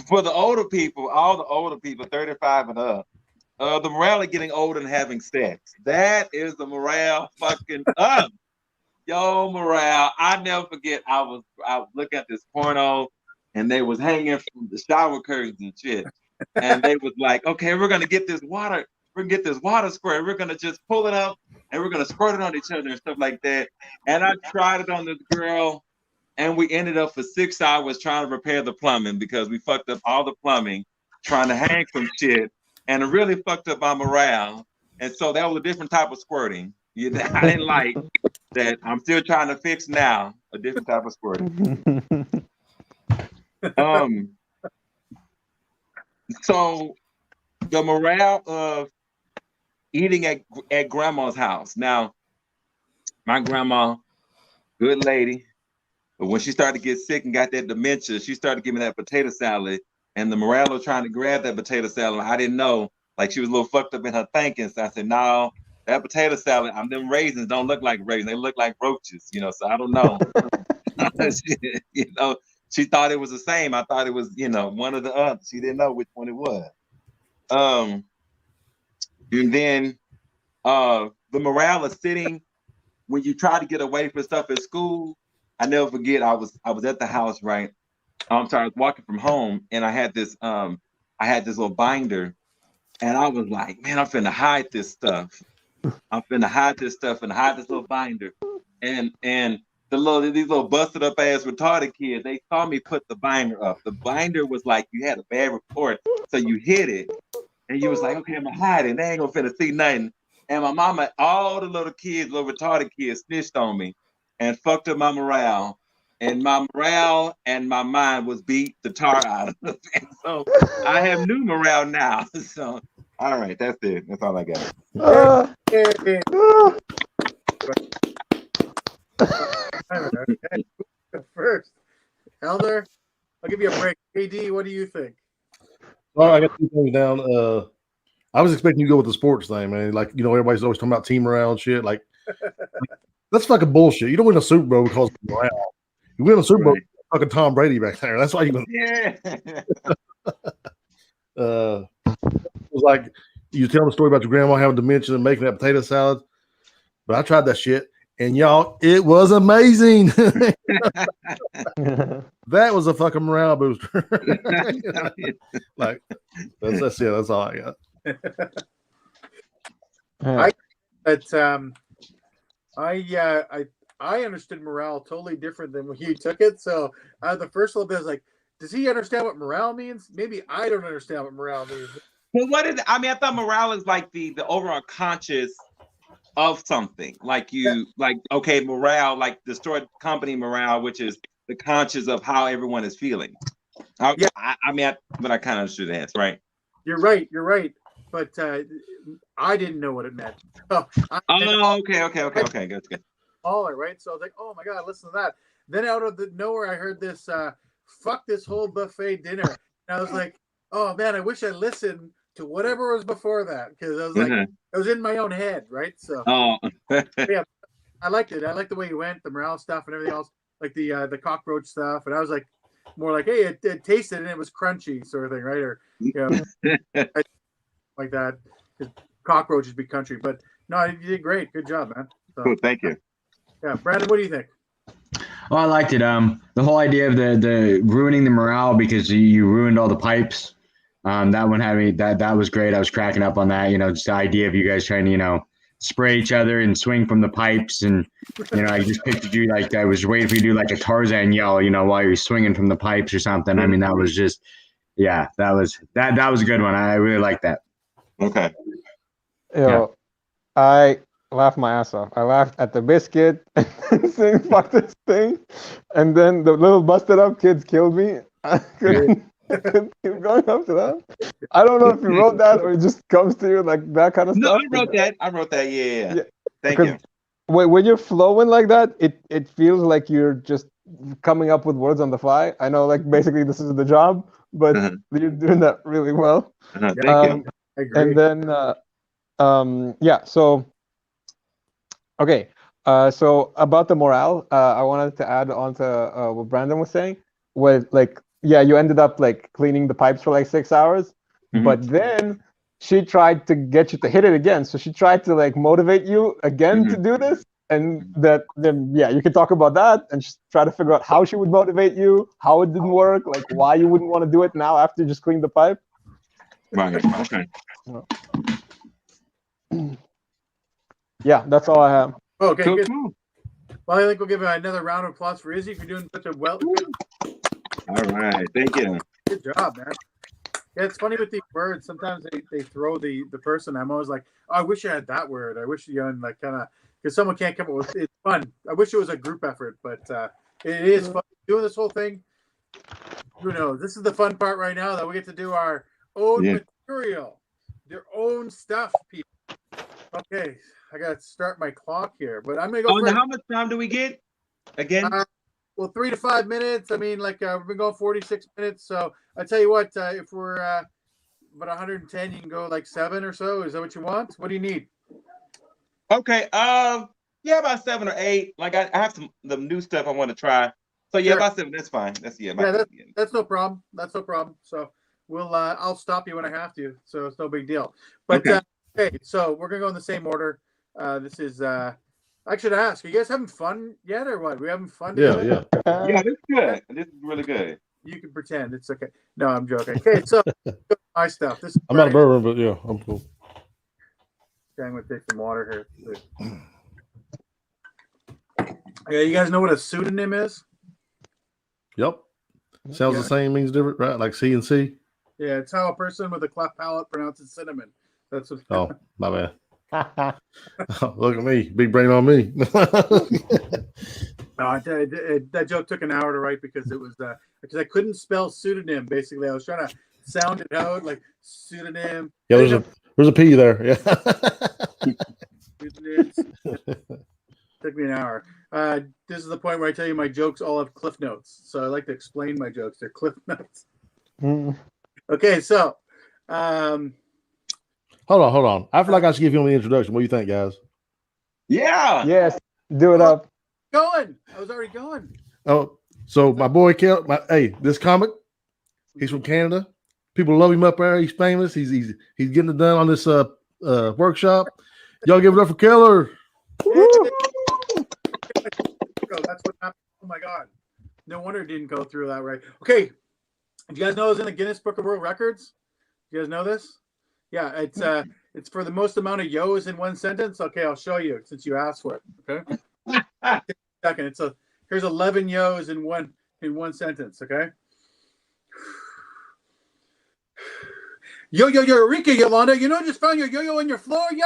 for the older people, all the older people, 35 and up, the morale of getting old and having sex. That is the morale fucking up. Yo, morale. I never forget. I was looking at this porno and they was hanging from the shower curtains and shit. And they was like, okay, we're gonna get this water. We're gonna get this water squirt. We're gonna just pull it up and we're gonna squirt it on each other and stuff like that. And I tried it on this girl, and we ended up for 6 hours trying to repair the plumbing because we fucked up all the plumbing, trying to hang some shit, and it really fucked up my morale. And so that was a different type of squirting. I didn't like that. I'm still trying to fix now a different type of squirting. So the morale of eating at grandma's house. Now, my grandma, good lady, but when she started to get sick and got that dementia, she started giving me that potato salad, and the morale of trying to grab that potato salad, I didn't know, like she was a little fucked up in her thinking. So I said, no, that potato salad, them raisins don't look like raisins, they look like roaches, so I don't know. She thought it was the same. I thought it was, one of the others. She didn't know which one it was. And then the morale of sitting when you try to get away from stuff at school. I never forget. I was at the house, right? I'm sorry, I was walking from home, and I had this little binder, and I was like, man, I'm finna hide this stuff. I'm finna hide this stuff and hide this little binder. And these little busted up ass retarded kids, they saw me put the binder up. The binder was like you had a bad report, so you hid it, and you was like, okay, I'm gonna hide it. They ain't gonna finna see nothing. And my mama, all the little retarded kids, snitched on me and fucked up my morale. And my morale and my mind was beat the tar out of it. And so I have new morale now. So, all right, that's it. That's all I got. First, Elder, I'll give you a break. AD, what do you think? Well, I got 2 things down. I was expecting you to go with the sports thing, man. Like, everybody's always talking about team morale and shit. Like that's fucking bullshit. You don't win a Super Bowl because of morale. You win a Super Bowl, fucking Tom Brady back there. That's why you win. Yeah. It was like you tell the story about your grandma having dementia and making that potato salad. But I tried that shit, and y'all, it was amazing. That was a fucking morale booster. Like that's it. That's all I got. I understood morale totally different than when you took it. So the first little bit is like, does he understand what morale means? Maybe I don't understand what morale means. Well, what is it? I mean, I thought morale is like the overall conscious of something. Like okay, morale, like the store company morale, which is the conscious of how everyone is feeling. I kind of understood that, right? You're right. But I didn't know what it meant. So okay. Good. All right. So I was like, oh my God, listen to that. Then out of nowhere, I heard this, fuck this whole buffet dinner. And I was like, oh man, I wish I listened to whatever was before that. Because I was like, I was in my own head, right? So yeah, I liked it. I liked the way you went, the morale stuff and everything else, like the cockroach stuff. And I was like, more like, hey, it tasted and it was crunchy sort of thing, right? Or like that. Cockroaches be country, but no, you did great. Good job, man. So, cool, thank you. Yeah, Brandon, what do you think? Well, I liked it. The whole idea of the ruining the morale because you ruined all the pipes. That one had me. That was great. I was cracking up on that. Just the idea of you guys trying to spray each other and swing from the pipes. And, I just pictured you like I was waiting for you to do like a Tarzan yell, while you're swinging from the pipes or something. I mean, that was just, yeah, that was a good one. I really like that. Okay. I laughed my ass off. I laughed at the biscuit saying fuck this thing. And then the little busted up kids killed me. I couldn't keep going after that. I don't know if you wrote that or it just comes to you like that kind of No, stuff. I wrote that. Yeah. Thank you. When you're flowing like that, it feels like you're just coming up with words on the fly. I know, like, basically this is the job, but you're doing that really well. Thank you. I agree. And then, so, okay. So about the morale, I wanted to add on to what Brandon was saying. Was like, you ended up like cleaning the pipes for like 6 hours, but then she tried to get you to hit it again. So she tried to like motivate you again to do this. And then you could talk about that and just try to figure out how she would motivate you, how it didn't work, like why you wouldn't want to do it now after you just cleaned the pipe. Right. Okay. Yeah, that's all I have. Okay, Cool. good. Well, I think we'll give another round of applause for Izzy for doing such a good All right. Thank you. job, man. Yeah, it's funny with these words. Sometimes they throw the person. I'm always like, oh, I wish I had that word. I wish and like kind of because someone can't come up with it's fun. I wish it was a group effort, but it is fun doing this whole thing. Who knows? This is the fun part right now that we get to do our own material, their own stuff, people. Okay, I got to start my clock here, but I'm gonna go. Now how much time do we get again? Well, 3 to 5 minutes. I mean, like we've been going 46 minutes. So I tell you what, if we're about 110, you can go like 7 or so. Is that what you want? What do you need? Okay. About 7 or 8. Like I have the new stuff I want to try. So Sure. About 7. That's fine. That's no problem. That's no problem. So we'll I'll stop you when I have to. So it's no big deal. But okay, so we're gonna go in the same order. This is I should ask, are you guys having fun yet or what? We having fun together? Yeah, this is good. This is really good. You can pretend it's okay. No, I'm joking. Okay, so my stuff. This is I'm not a bourbon, but yeah, I'm cool. Okay, I'm gonna take some water here. Yeah, you guys know what a pseudonym is? Yep. Sounds the same, means different, right? Like C and C. Yeah, it's how a person with a cleft palate pronounces cinnamon. That's what. Oh, my bad. Look at me, big brain on me. No, that joke took an hour to write because it was because I couldn't spell pseudonym. Basically, I was trying to sound it out like pseudonym. Yeah, there's a P there. Yeah. Pseudonyms. Took me an hour. This is the point where I tell you my jokes all have cliff notes, so I like to explain my jokes. They're cliff notes. Okay, so. Hold on. I feel like I should give him an introduction. What do you think, guys? Yeah. Yes, do it up. Going. I was already going. Oh, so my boy Kel, this comic, he's from Canada. People love him up there. He's famous. He's getting it done on this workshop. Y'all give it up for Keller. That's what happened. Oh my god. No wonder it didn't go through that right. Okay. Do you guys know it's in the Guinness Book of World Records? Do you guys know this? Yeah, it's for the most amount of yo's in one sentence. Okay, I'll show you since you asked for it. Okay. Second. Here's 11 yo's in one sentence, okay? Yo, Eureka, Yolanda. You know, just found your yo-yo on your floor, yo.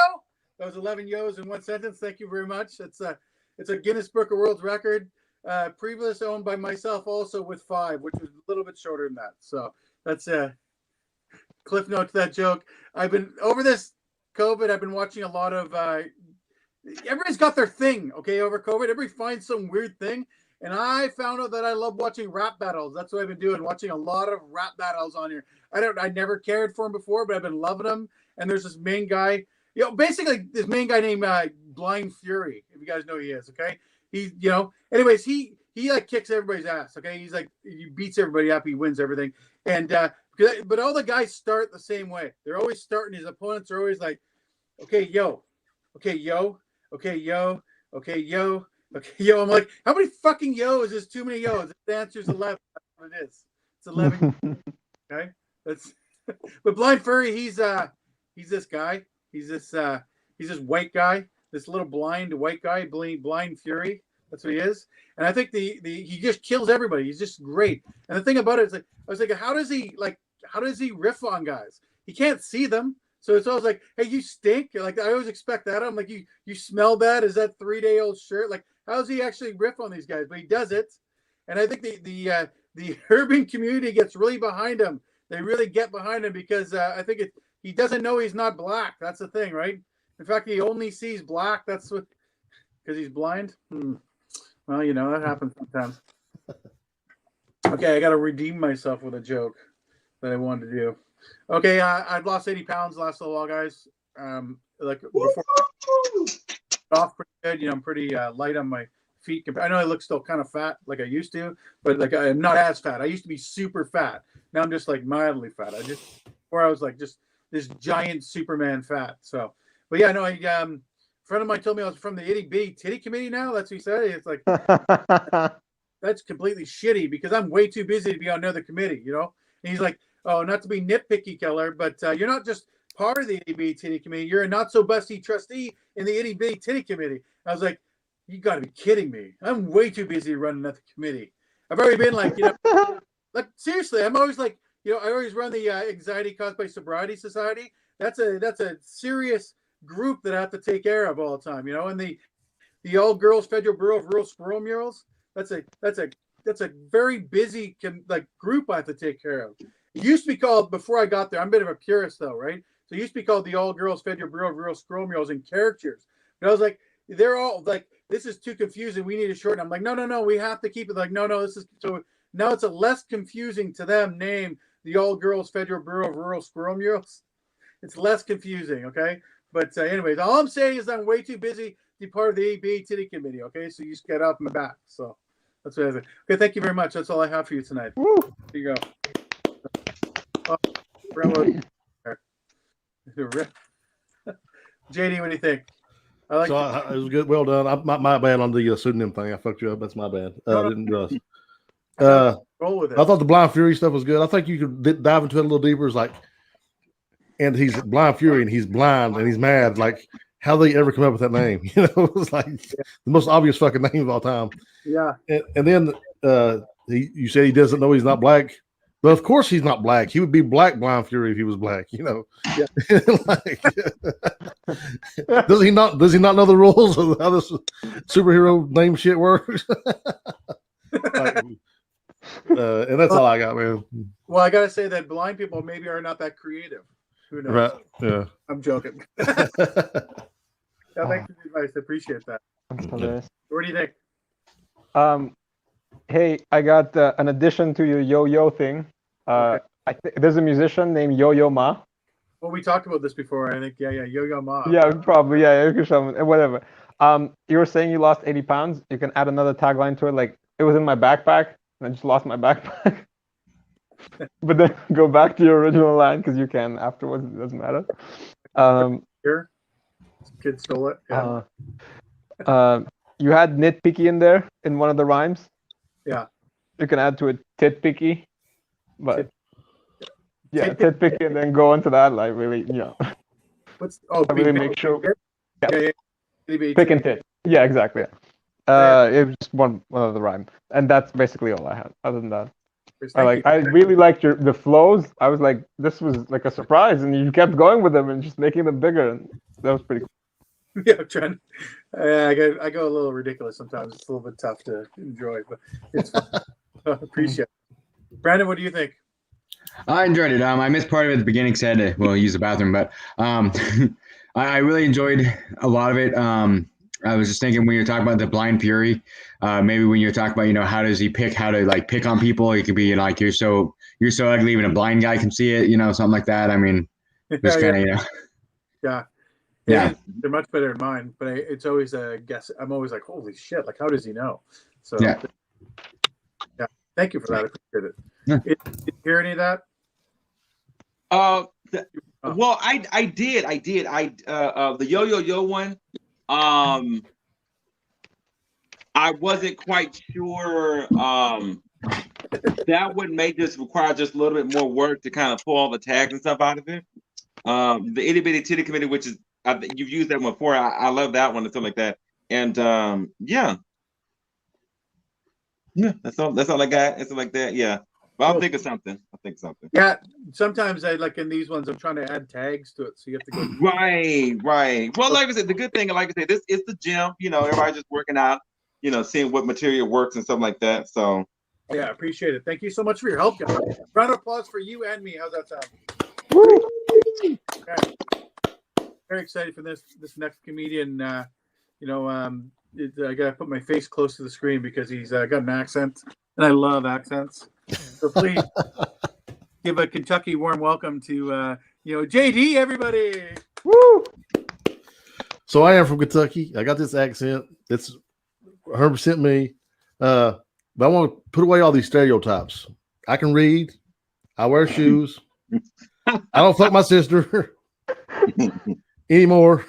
That was 11 yo's in one sentence. Thank you very much. It's a Guinness Book of World Record. Previously owned by myself also with 5, which was a little bit shorter than that. So that's cliff note to that joke. I've been over this COVID. I've been watching a lot of. Everybody's got their thing, okay? Over COVID, everybody finds some weird thing, and I found out that I love watching rap battles. That's what I've been doing, watching a lot of rap battles on here. I never cared for him before, but I've been loving them. And there's this main guy, basically this main guy named Blind Fury. If you guys know who he is, okay? Anyways, he like kicks everybody's ass, okay? He's like he beats everybody up, he wins everything, and but all the guys start the same way. They're always starting. His opponents are always like, okay, yo, okay, yo, okay, yo, okay, yo, okay, yo. I'm like, how many fucking yo's is too many yo's? The answer's 11. That's what it is. It's 11. Okay, that's. But Blind Furry, he's this guy. He's this He's this white guy, this little blind white guy, blind fury. That's what he is. And I think he just kills everybody. He's just great. And the thing about it is, like, I was thinking, how does he riff on guys? He can't see them. So it's always like, hey, you stink. Like, I always expect that. I'm like, you smell bad. Is that 3-day-old shirt? Like, how does he actually riff on these guys? But he does it. And I think the urban community gets really behind him. They really get behind him because I think he doesn't know he's not black. That's the thing, right? In fact, he only sees black. That's what, because he's blind. Well, you know, that happens sometimes. Okay, I got to redeem myself with a joke that I wanted to do. Okay, I've lost 80 pounds the last little while, guys. Like before, off pretty good. You know, I'm pretty light on my feet. I know I look still kind of fat, like I used to, but like I'm not as fat. I used to be super fat. Now I'm just like mildly fat. Before I was like just this giant Superman fat. So, but yeah, no, a friend of mine told me I was from the itty bitty titty committee now. That's what he said. It's like that's completely shitty because I'm way too busy to be on another committee, you know. And he's like, oh, not to be nitpicky, Keller, but you're not just part of the itty bitty titty committee. You're a not so busty trustee in the itty bitty titty committee. I was like, you got to be kidding me. I'm way too busy to run another committee. I've already been like, you know, like seriously, I'm always like, you know, I always run the anxiety caused by sobriety society. That's a serious group that I have to take care of all the time, you know. And the All Girls Federal Bureau of Rural Squirrel Murals. That's a very busy group I have to take care of. It used to be called, before I got there, I'm a bit of a purist though, right? So it used to be called the All Girls Federal Bureau of Rural Squirrel Murals and Caricatures. But I was like, they're all like, this is too confusing. We need to shorten. I'm like, no, we have to keep it. Like, no, this is so. Now it's a less confusing to them name, the All Girls Federal Bureau of Rural Squirrel Murals. It's less confusing, okay? But anyways, all I'm saying is I'm way too busy to be part of the ABA Titty Committee, okay? So you just get off my back. So that's what I say. Okay, thank you very much. That's all I have for you tonight. Woo. Here you go. JD, what do you think? I like it was good. Well done. My bad on the pseudonym thing. I fucked you up. That's my bad. No. Didn't trust. roll with it. I thought the Blind Fury stuff was good. I think you could dive into it a little deeper. It's like, and he's Blind Fury and he's blind and he's mad. Like, how they ever come up with that name? You know, it's like the most obvious fucking name of all time. Yeah. And then you said he doesn't know he's not black. But of course he's not black. He would be Black Blind Fury if he was black, you know. Yeah. Like, does he not know the rules of how this superhero name shit works? Like, and that's all I got, man. Well, I gotta say that blind people maybe are not that creative. Who knows? Right. Yeah. I'm joking. Yeah, thanks for the advice. I appreciate that. What do you think? Hey, I got an addition to your yo-yo thing. Okay. There's a musician named Yo-Yo Ma. Well, we talked about this before. I think, Yo-Yo Ma. Yeah, probably. Yeah, you can show me. Whatever. You were saying you lost 80 pounds. You can add another tagline to it. Like, it was in my backpack, and I just lost my backpack. But then go back to your original line because you can afterwards. It doesn't matter. Here, kid stole it. Yeah. You had nitpicky in there in one of the rhymes. Yeah. You can add to it titpicky, but titpicky, and then go into that like really, really make sure. Yeah. Pick and tit. Yeah, exactly. It was just one of the rhyme, and that's basically all I had. Other than that, I really liked the flows. I was like, this was like a surprise, and you kept going with them and just making them bigger, and that was pretty cool. Yeah, I'm trying. I go a little ridiculous sometimes. It's a little bit tough to enjoy, but it's fun. I appreciate it. Brandon, what do you think? I enjoyed it. I missed part of it at the beginning because I had to use the bathroom, but I really enjoyed a lot of it. I was just thinking when you're talking about the Blind Fury, maybe when you're talking about, how does he pick how to like pick on people? It could be like you're so ugly, even a blind guy can see it, something like that. I mean, just kind of, Yeah, they're much better than mine, but it's always a guess. I'm always like, holy shit, like how does he know? So yeah, thank you for that. I appreciate it. Yeah. Did you hear any of that? Well, I did. The yo one. I wasn't quite sure. That would make this require just a little bit more work to kind of pull all the tags and stuff out of it. The itty bitty titty committee, which is you've used that one before. I love that one and stuff like that. And yeah, that's all I got. It's like that. Yeah, but I'll think of something. Yeah, sometimes I like in these ones I'm trying to add tags to it, so you have to go Right. Well, like I said, the good thing, like I said, this is the gym. Everybody's just working out. Seeing what material works and stuff like that. So yeah, appreciate it. Thank you so much for your help, guys. Round of applause for you and me. How's that sound? Woo! Okay. Very excited for this next comedian. I gotta put my face close to the screen because he's got an accent, and I love accents. So please give a Kentucky warm welcome to JD, everybody. Woo! So I am from Kentucky. I got this accent. It's 100% me. But I want to put away all these stereotypes. I can read. I wear shoes. I don't fuck my sister anymore.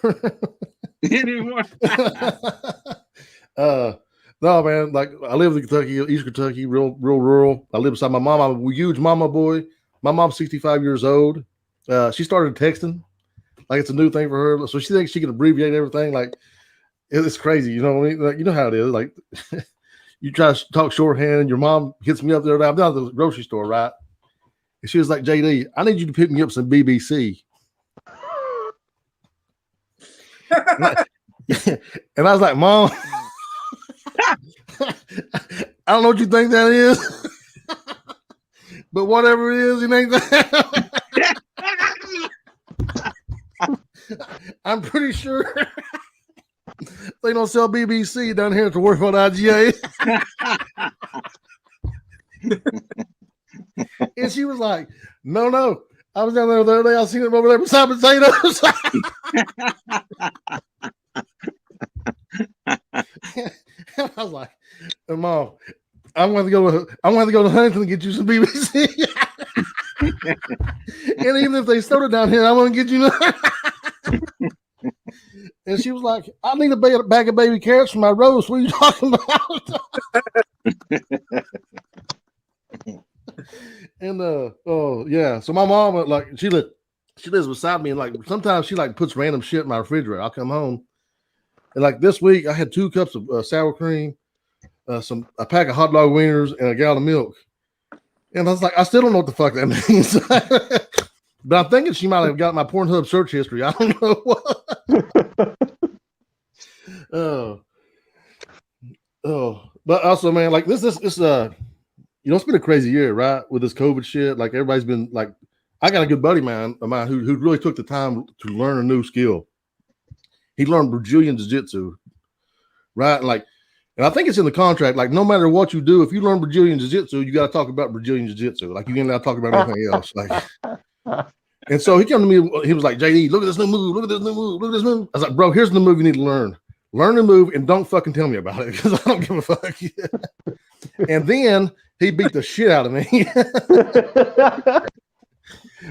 No, man. Like I live in Kentucky, East Kentucky, real rural. I live beside my mom. I'm a huge mama boy. My mom's 65 years old. She started texting, like it's a new thing for her. So she thinks she can abbreviate everything. Like it's crazy, you know what I mean? Like, you know how it is. Like you try to talk shorthand. Your mom hits me up there. I'm down at the grocery store, right? And she was like, JD, I need you to pick me up some BBC. And I was like, Mom, I don't know what you think that is, but whatever it is, it ain't that. I'm pretty sure they don't sell BBC down here at the Worthville IGA. And she was like, no. I was down there the other day. I seen him over there beside potatoes. I was like, Mom, I'm going to go to Huntington and get you some BBC. And even if they sold it down here, I'm going to get you. And she was like, I need a bag of baby carrots for my roast. What are you talking about? And yeah. So my mom, like, she lives beside me, and like sometimes she like puts random shit in my refrigerator. I'll come home, and like this week I had 2 cups of sour cream, a pack of hot dog wieners, and a gallon of milk. And I was like, I still don't know what the fuck that means. But I'm thinking she might have got my Pornhub search history. I don't know what. But also, man, like this it's been a crazy year, right? With this COVID shit. Like everybody's been like, I got a good buddy of mine who really took the time to learn a new skill. He learned Brazilian Jiu-Jitsu, right? And I think it's in the contract. Like no matter what you do, if you learn Brazilian Jiu-Jitsu, you got to talk about Brazilian Jiu-Jitsu. Like you ain't allowed to talk about anything else. Like, and so he came to me. He was like, JD, look at this new move. Look at this new move. Look at this move. I was like, bro, here's the move you need to learn. Learn the move and don't fucking tell me about it because I don't give a fuck. And then he beat the shit out of me.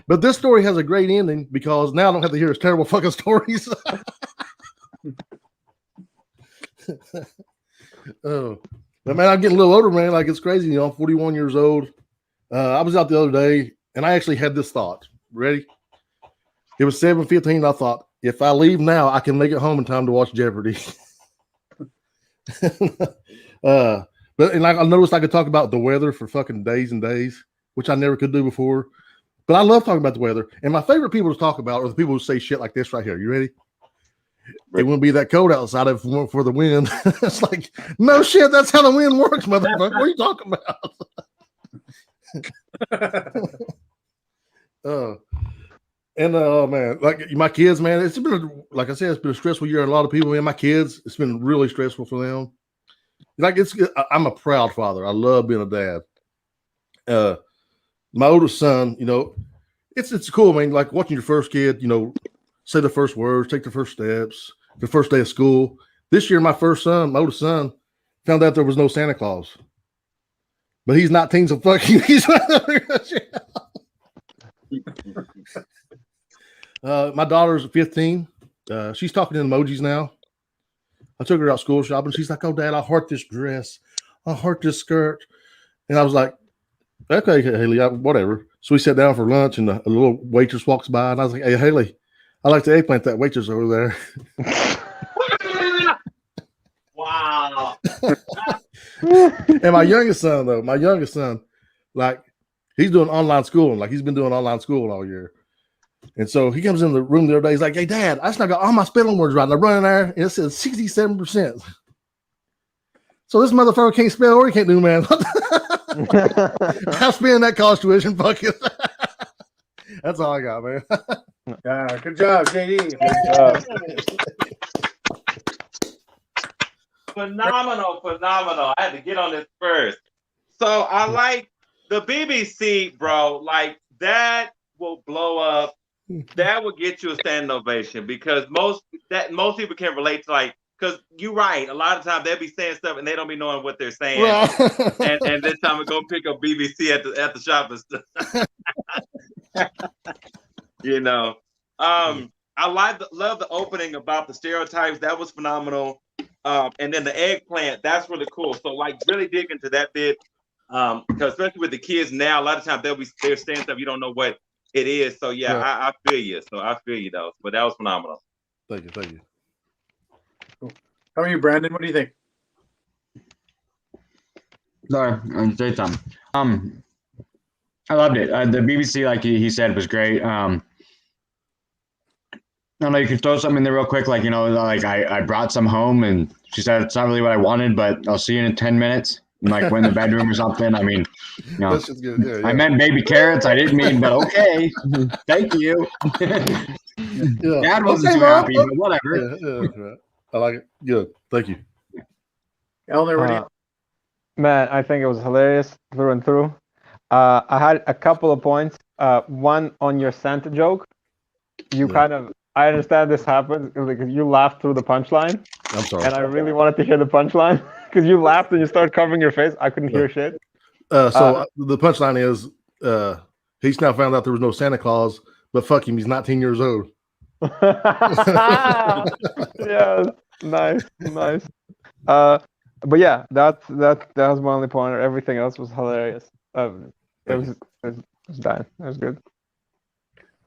But this story has a great ending because now I don't have to hear his terrible fucking stories. Oh, but man, I'm getting a little older, man. Like it's crazy. I'm 41 years old. I was out the other day and I actually had this thought. Ready? It was 7:15. I thought, if I leave now, I can make it home in time to watch Jeopardy. But I noticed I could talk about the weather for fucking days and days, which I never could do before. But I love talking about the weather. And my favorite people to talk about are the people who say shit like this right here. You ready? It wouldn't be that cold outside if it weren't for the wind. It's like, no shit, that's how the wind works, motherfucker. What are you talking about? Man, like my kids, man, it's been like I said, it's been a stressful year. And a lot of people, man, my kids, it's been really stressful for them. Like I'm a proud father. I love being a dad. My oldest son, it's cool, man. Like watching your first kid, say the first words, take the first steps, the first day of school. This year, my oldest son, found out there was no Santa Claus. But he's 19, so fuck you. My daughter's 15. She's talking in emojis now. I took her out school shopping. She's like, "Oh, Dad, I heart this dress. I heart this skirt." And I was like, "Okay, Haley, whatever." So we sat down for lunch, and a little waitress walks by, and I was like, "Hey, Haley," I like to eggplant that waitress over there. Wow. And my youngest son, like he's doing online schooling, like he's been doing online schooling all year. And so he comes in the room the other day, he's like, "Hey Dad, I just got all my spelling words right." And I run in there and it says 67%. So this motherfucker can't spell or he can't do math. I'm spending that college tuition, fuck it. That's all I got, man. Yeah, good job, JD. Phenomenal. I had to get on this first. So I like the BBC, bro. Like that will blow up. That will get you a standing ovation because most people can relate to like because you're right. A lot of times they'll be saying stuff and they don't be knowing what they're saying. Right. and this time we go pick up BBC at the shop and stuff. You know. I love the opening about the stereotypes. That was phenomenal. And then the eggplant, that's really cool. So like really dig into that bit. Because especially with the kids now, a lot of times they're saying stuff you don't know what it is. So yeah, I feel you. So I feel you though. But that was phenomenal. Thank you. Cool. How are you, Brandon? What do you think? Sorry, I'll say something. I loved it. The BBC, like he said, was great. I don't know, you can throw something in there real quick, like, you know, like I brought some home and she said it's not really what I wanted, but I'll see you in 10 minutes. And like went in the bedroom or something. I mean, you know, That's just good. Yeah. I meant baby carrots. I didn't mean, but okay. Thank you. Yeah. Dad wasn't Okay, too Mom. happy, but whatever. Yeah. I like it. Good. Thank you. Eleanor, what do you Man, I think it was hilarious through and through. I had a couple of points. One on your Santa joke. You kind of, I understand this happened because you laughed through the punchline. I'm sorry. And I really wanted to hear the punchline because you laughed and you started covering your face. I couldn't hear shit. So the punchline is he's now found out there was no Santa Claus, but fuck him, he's 19 years old. Yeah, nice. But yeah, that was my only point. Everything else was hilarious. It was dying. It was good.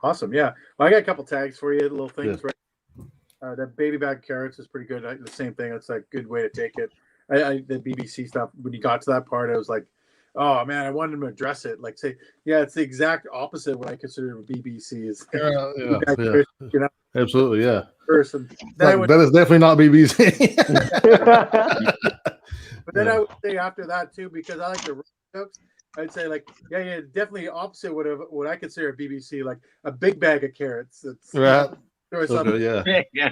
Awesome. Yeah. Well, I got a couple tags for you, little things. Right. That baby back carrots is pretty good. The same thing. It's a good way to take it. The BBC stuff. When you got to that part, I was like, "Oh man, I wanted him to address it." Like say, yeah, it's the exact opposite of what I consider BBC is. Yeah. You know, Absolutely, yeah. Person. That is definitely not BBC. But then I would say after that too, because I like the jokes. I'd say like, yeah, definitely opposite what I consider a BBC, like a big bag of carrots. It's right. Okay, yeah.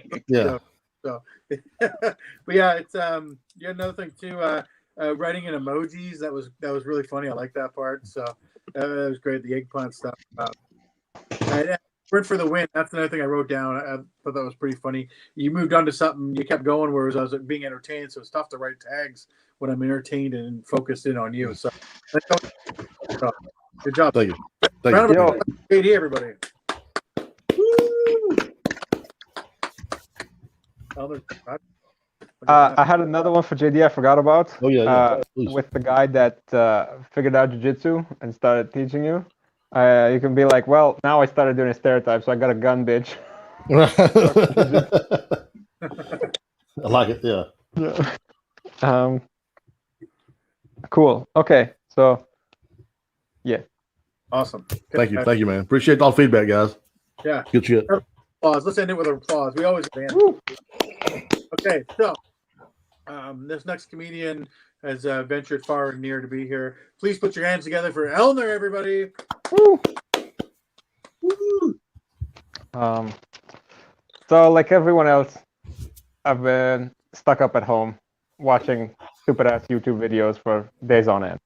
So, but yeah, it's another thing too. Writing in emojis that was really funny. I like that part. So that was great. The eggplant stuff. Word for the win. That's another thing I wrote down. I thought that was pretty funny. You moved on to something. You kept going, whereas I was being entertained. So it's tough to write tags when I'm entertained and focused in on you. So good job. Thank you. Round of applause, JD, everybody. I had another one for JD I forgot about. Oh yeah. With the guy that figured out jiu-jitsu and started teaching you. You can be like, well, now I started doing a stereotype, so I got a gun, bitch. I like it. Yeah. Cool. Okay. So, yeah. Awesome. Thank you, man. Appreciate all the feedback, guys. Yeah. Good shit. Applause. Let's end it with an applause. We always end. Okay, so this next comedian has ventured far and near to be here. Please put your hands together for Eleanor, everybody. Woo. So like everyone else, I've been stuck up at home watching stupid ass YouTube videos for days on end.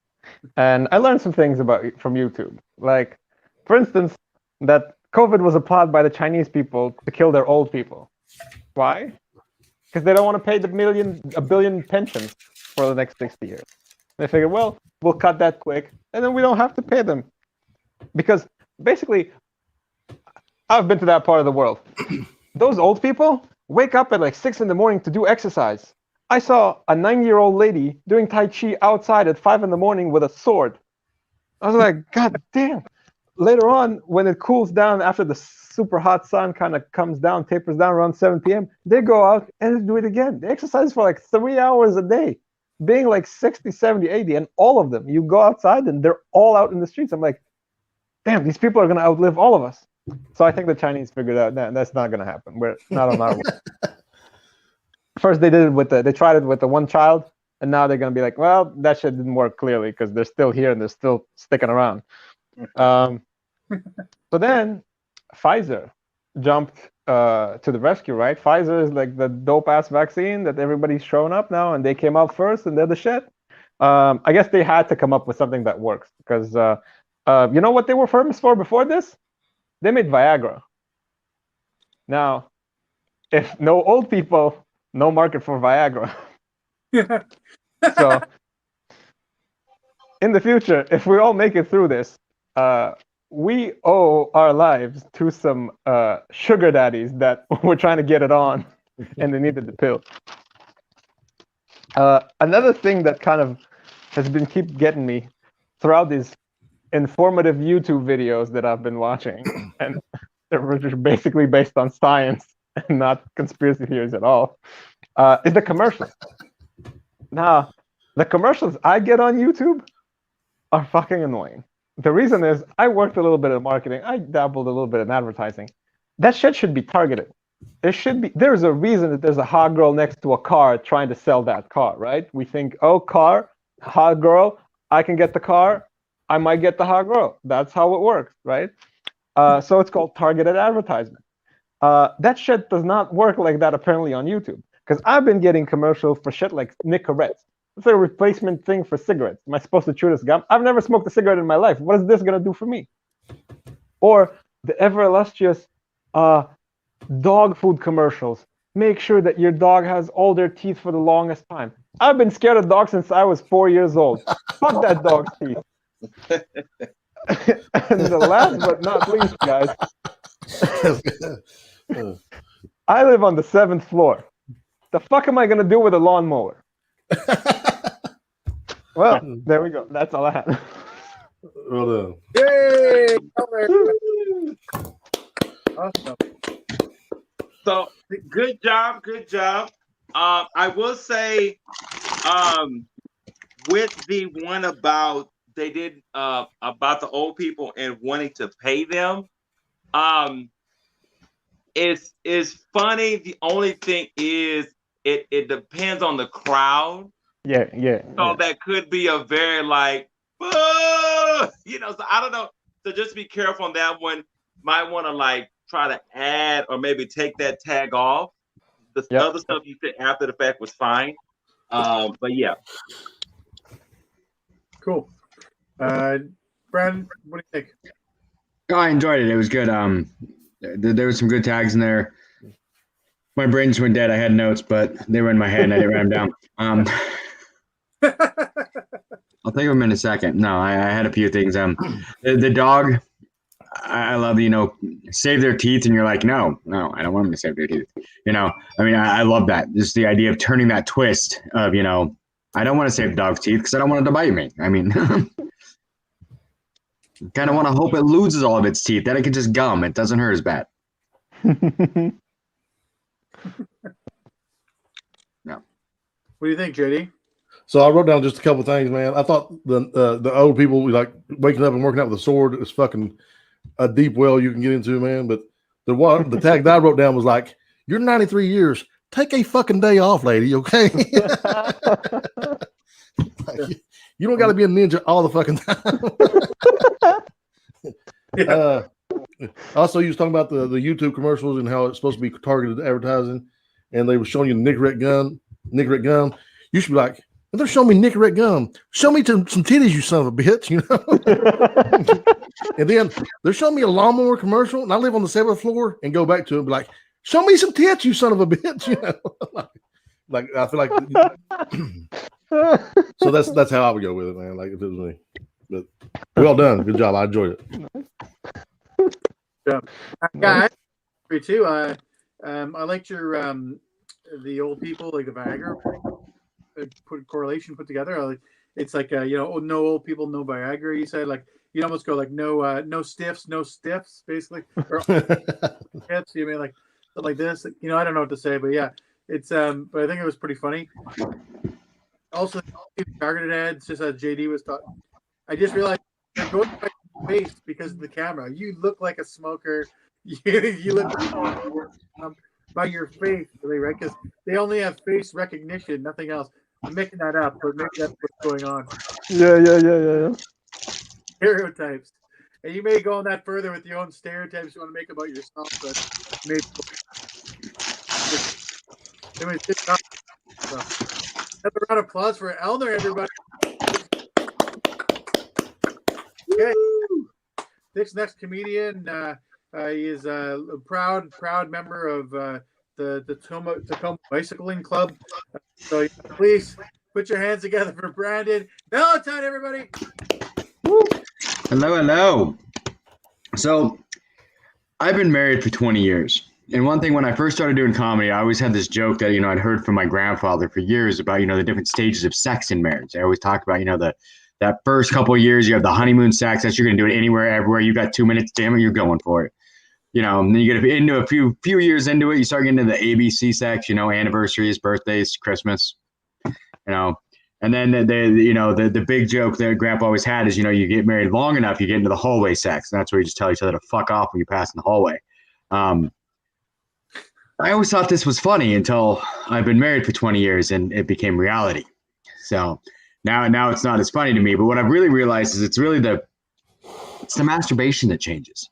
And I learned some things from YouTube. Like, for instance, that COVID was applied by the Chinese people to kill their old people. Why? Because they don't want to pay a billion pensions for the next 60 years. They figure, well, we'll cut that quick, and then we don't have to pay them. Because basically, I've been to that part of the world. Those old people wake up at like 6 a.m. to do exercise. I saw a 9-year-old lady doing Tai Chi outside at 5 a.m. with a sword. I was like, God damn. later on, when it cools down after the super hot sun kind of comes down, tapers down around 7 p.m., they go out and do it again. They exercise for like 3 hours a day, being like 60, 70, 80, and all of them, you go outside and they're all out in the streets. I'm like, damn, these people are going to outlive all of us. So I think the Chinese figured out that that's not going to happen. We're not on our way. First, they did it they tried it with the one child, and now they're going to be like, well, that shit didn't work clearly because they're still here and they're still sticking around. So then Pfizer jumped to the rescue, right? Pfizer is like the dope ass vaccine that everybody's showing up now, and they came out first, and they're the shit. I guess they had to come up with something that works because you know what they were famous for before this? They made Viagra. Now, if no old people, no market for Viagra. So in the future, if we all make it through this, we owe our lives to some sugar daddies that were trying to get it on and they needed the pill. Another thing that kind of has been keep getting me throughout these informative YouTube videos that I've been watching, and they're just basically based on science and not conspiracy theories at all, is the commercials. Now, the commercials I get on YouTube are fucking annoying. The reason is I worked a little bit in marketing. I dabbled a little bit in advertising. That shit should be targeted. There's a reason that there's a hot girl next to a car trying to sell that car, right? We think, oh, car, hot girl, I can get the car, I might get the hot girl. That's how it works, right? So it's called targeted advertisement. That shit does not work like that apparently on YouTube. Because I've been getting commercials for shit like Nicorettes. It's a replacement thing for cigarettes. Am I supposed to chew this gum? I've never smoked a cigarette in my life. What is this going to do for me? Or the ever illustrious dog food commercials. Make sure that your dog has all their teeth for the longest time. I've been scared of dogs since I was 4 years old. Fuck that dog's teeth. And the last but not least, guys, I live on the 7th floor. The fuck am I going to do with a lawnmower? Well, there we go. That's all I have. Well done. Yay! Awesome. So good job, good job. I will say, with the one about they did about the old people and wanting to pay them, it's funny. The only thing is it depends on the crowd. Yeah. So that could be a very like, you know. So I don't know. So just be careful on that one. Might want to like try to add or maybe take that tag off. The other stuff you said after the fact was fine. But yeah. Cool. Brandon, what do you think? Oh, I enjoyed it. It was good. There were some good tags in there. My brain just went dead. I had notes, but they were in my head and I didn't write them down. I'll think of them in a second. No, I had a few things. The dog, I love, save their teeth, and you're like, no, I don't want them to save their teeth. I mean, I love that. Just the idea of turning that twist of, I don't want to save the dog's teeth because I don't want it to bite me. I mean, kind of want to hope it loses all of its teeth, that it can just gum. It doesn't hurt as bad. No. What do you think, JD? So I wrote down just a couple of things, man. I thought the old people like waking up and working out with a sword is fucking a deep well you can get into, man. But the tag that I wrote down was like, "You're 93 years. Take a fucking day off, lady. Okay." Like, you don't got to be a ninja all the fucking time. Also, you was talking about the YouTube commercials and how it's supposed to be targeted advertising, and they were showing you the Nicorette gum. You should be like, if they're showing me Nicorette gum, show me some titties, you son of a bitch, And then they're showing me a lawnmower commercial, and I live on the 7th floor and go back to it and be like, show me some tits, you son of a bitch, like I feel like. So that's how I would go with it, man. Like if it was me. But well done, good job. I enjoyed it. Yeah, me too. I liked your the old people, like the Viagra. Put correlation put together. It's like no old people, no Viagra. You said like you'd almost go like no stiffs, basically, or stiffs. You mean like something like this? I don't know what to say, but yeah, it's but I think it was pretty funny. Also, targeted ads, just as JD was talking. I just realized they're going by your face because of the camera. You look like a smoker. You look by your face, really, right? Because they only have face recognition, nothing else. I'm making that up, but maybe that's what's going on. Yeah. Stereotypes. And you may go on that further with your own stereotypes you want to make about yourself, but maybe. Anyways, good job. So, another round of applause for Elner, everybody. Okay. This next comedian, he is a proud member of the Tacoma Bicycling Club. So please put your hands together for Brandon Valentine, everybody. Hello. So I've been married for 20 years. And one thing, when I first started doing comedy, I always had this joke that, I'd heard from my grandfather for years about, the different stages of sex in marriage. I always talk about, that first couple of years, you have the honeymoon sex. That's you're going to do it anywhere, everywhere. You got 2 minutes, damn it, you're going for it. And then you get into a few years into it, you start getting into the ABC sex, anniversaries, birthdays, Christmas, And then the big joke that Grandpa always had is, you get married long enough, you get into the hallway sex. And that's where you just tell each other to fuck off when you pass in the hallway. I always thought this was funny until I've been married for 20 years and it became reality. So now it's not as funny to me. But what I've really realized is it's the masturbation that changes.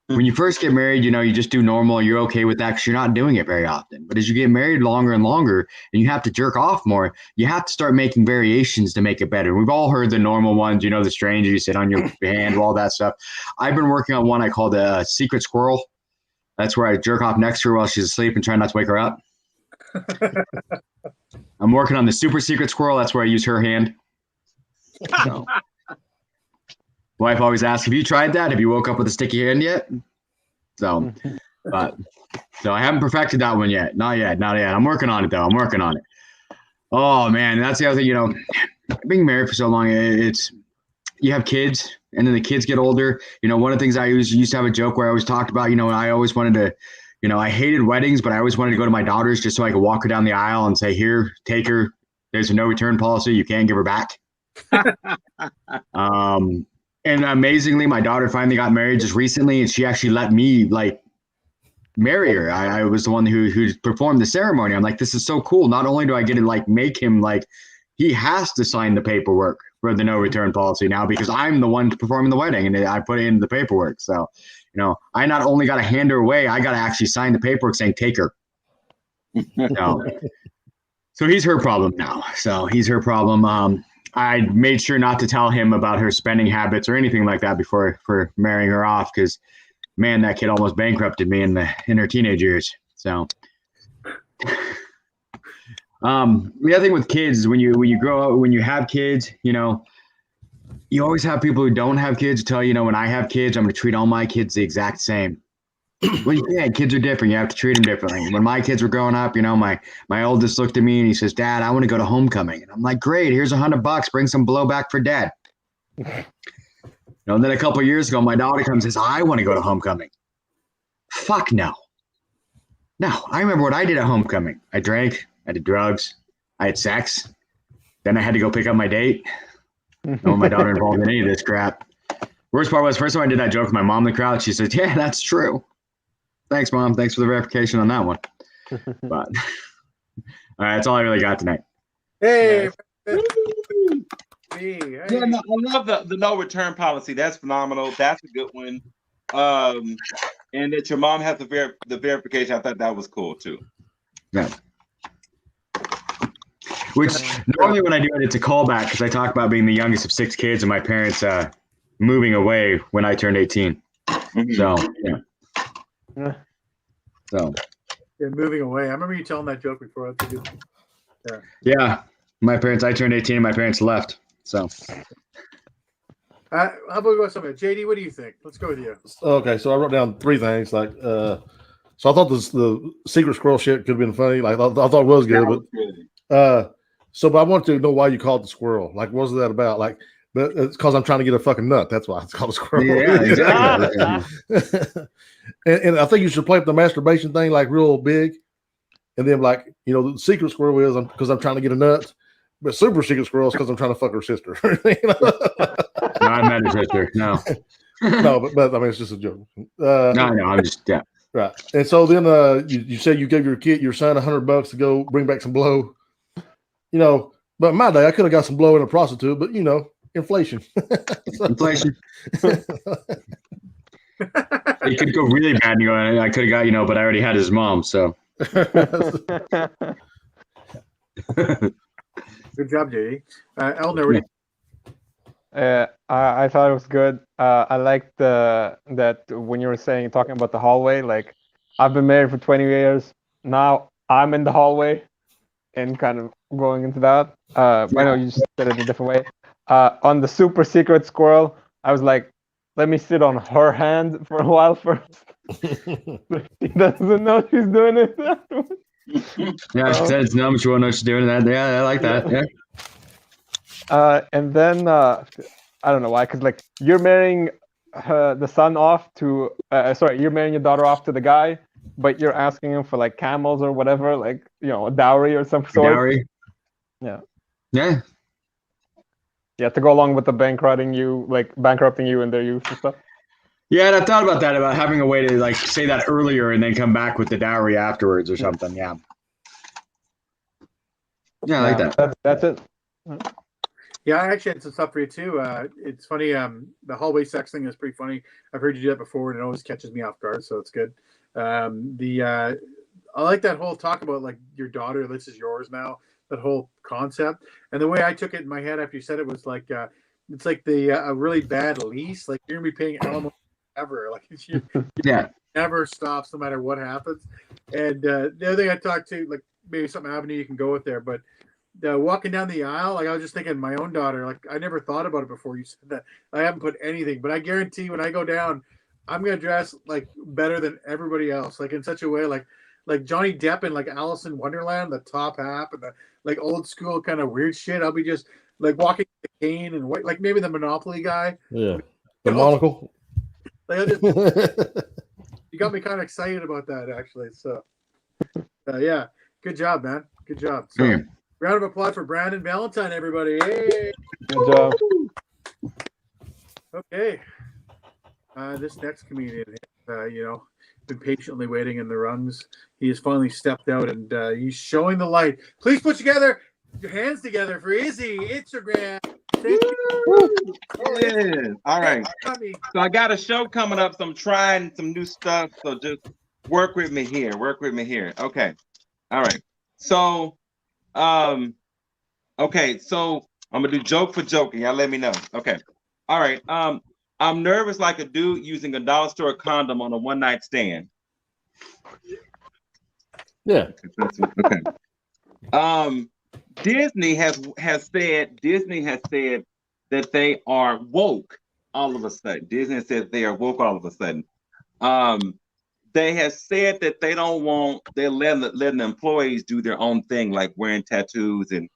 When you first get married, you just do normal. You're okay with that because you're not doing it very often. But as you get married longer and longer and you have to jerk off more, you have to start making variations to make it better. We've all heard the normal ones, the stranger, you sit on your hand, all that stuff. I've been working on one I call the secret squirrel. That's where I jerk off next to her while she's asleep and try not to wake her up. I'm working on the super secret squirrel. That's where I use her hand. So. Wife always asks, have you tried that? Have you woke up with a sticky hand yet? So I haven't perfected that one yet. Not yet. I'm working on it, though. I'm working on it. Oh, man. That's the other thing, being married for so long, it's you have kids, and then the kids get older. One of the things I used to have a joke where I always talked about, I always wanted to, I hated weddings, but I always wanted to go to my daughter's just so I could walk her down the aisle and say, here, take her. There's a no return policy. You can't give her back. And amazingly, my daughter finally got married just recently, and she actually let me marry her. I was the one who performed the ceremony. I'm like, this is so cool. Not only do I get to make him he has to sign the paperwork for the no return policy now because I'm the one performing the wedding and I put it in the paperwork. So, I not only got to hand her away, I got to actually sign the paperwork saying take her. So he's her problem now. I made sure not to tell him about her spending habits or anything like that for marrying her off because, man, that kid almost bankrupted me in her teenage years. So, the other thing with kids is when you grow up, when you have kids, you always have people who don't have kids tell when I have kids, I'm going to treat all my kids the exact same. Well, yeah, kids are different. You have to treat them differently. When my kids were growing up, my oldest looked at me and he says, Dad, I want to go to homecoming. And I'm like, great, here's $100. Bring some blowback for Dad. And then a couple of years ago, my daughter comes and says, I want to go to homecoming. Fuck no. No, I remember what I did at homecoming. I drank, I did drugs, I had sex. Then I had to go pick up my date. No, my daughter involved in any of this crap. Worst part was, first time I did that joke with my mom in the crowd, she said, yeah, that's true. Thanks, Mom. Thanks for the verification on that one. But all right, that's all I really got tonight. Hey. Yeah, no, I love the no return policy. That's phenomenal. That's a good one. And that your mom has the verification. I thought that was cool too. Yeah. Which normally when I do it, it's a callback because I talk about being the youngest of 6 kids and my parents moving away when I turned 18. Mm-hmm. So yeah. So yeah, moving away. I remember you telling that joke before. That's a good. Yeah. My parents. I turned 18 and my parents left. So. How about we go somewhere? JD, what do you think? Let's go with you. Okay, so I wrote down 3 things. So I thought the secret squirrel shit could have been funny. I thought it was good, but but I wanted to know why you called the squirrel. What was that about? but it's because I'm trying to get a fucking nut. That's why it's called a squirrel. Yeah, exactly. and I think you should play up the masturbation thing like real big, and then like the secret squirrel is because I'm trying to get a nut, but super secret squirrel is because I'm trying to fuck her sister. No, I met her sister. No, No, but I mean it's just a joke. no, I'm just Right. And so then you said you gave your son $100 to go bring back some blow. But in my day I could have got some blow in a prostitute, but inflation. inflation. It could go really bad. And I could have got, but I already had his mom. So Good job, JD. Elner, what do you I thought it was good. I liked that when you were talking about the hallway, like I've been married for 20 years. Now I'm in the hallway and kind of going into that. I know you just said it a different way. On the super secret squirrel, I was like, let me sit on her hand for a while first. She doesn't know she's doing it. yeah, she says no, but she won't know she's doing that. Yeah, I like that. Yeah. And then I don't know why, because like you're marrying the son off to you're marrying your daughter off to the guy, but you're asking him for like camels or whatever, like a dowry or some sort. Dowry. Yeah. Yeah. Yeah, to go along with the bankrupting you and their youth and stuff. Yeah, and I thought about that, about having a way to like say that earlier and then come back with the dowry afterwards or something. Yeah. Yeah, I like that. That's it. Yeah, I actually had some stuff for you too. It's funny. The hallway sex thing is pretty funny. I've heard you do that before, and it always catches me off guard, so it's good. I like that whole talk about like your daughter. This is yours now. That whole concept, and the way I took it in my head after you said it was like it's like a really bad lease. Like you're gonna be paying alimony ever. Like you never stops no matter what happens. And the other thing I talked to, like maybe some avenue you can go with there, but. Walking down the aisle, like I was just thinking, my own daughter. Like I never thought about it before you said that. I haven't put anything, but I guarantee when I go down, I'm gonna dress like better than everybody else. Like in such a way, like Johnny Depp in like Alice in Wonderland, the top hat and the like old school kind of weird shit. I'll be just like walking with the cane and white, like maybe the Monopoly guy. Yeah, the monocle. Like you got me kind of excited about that actually. So yeah, good job, man. Good job. So. Round of applause for Brandon Valentine, everybody. Hey. Good job. Okay. This next comedian, been patiently waiting in the rungs. He has finally stepped out and he's showing the light. Please put your hands together for Izzy Instagram. Yeah. All right. So I got a show coming up, so I'm trying some new stuff. So just work with me here. Okay. All right. So okay, so I'm gonna do joke for joke, and y'all let me know. Okay. All right. I'm nervous like a dude using a dollar store condom on a one-night stand. Yeah. Okay. Disney has said that they are woke all of a sudden. Disney said they are woke all of a sudden. They have said that they're letting the employees do their own thing, like wearing tattoos and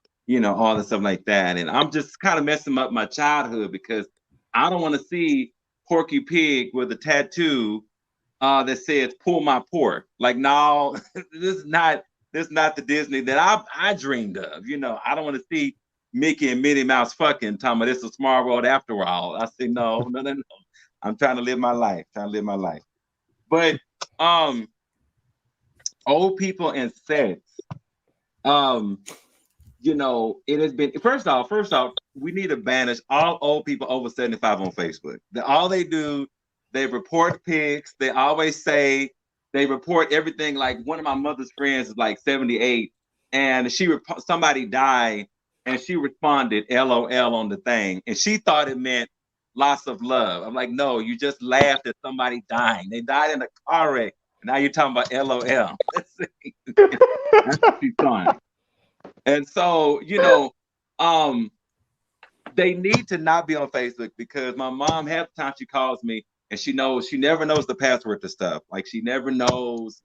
all the stuff like that. And I'm just kind of messing up my childhood because I don't want to see Porky Pig with a tattoo that says "pull my pork." Like, no, this is not the Disney that I dreamed of. I don't want to see Mickey and Minnie Mouse fucking talking about this is a small world after all. I say no. I'm trying to live my life. But old people and sex, it has been first off, we need to banish all old people over 75 on Facebook. All they do, they report pics. They always say they report everything. Like one of my mother's friends is like 78, and somebody died, and she responded LOL on the thing, and she thought it meant lots of love. I'm like, no, you just laughed at somebody dying. They died in a car wreck. Now you're talking about LOL. That's what she's doing. And so, they need to not be on Facebook because my mom, half the time she calls me and she never knows the password to stuff. Like she never knows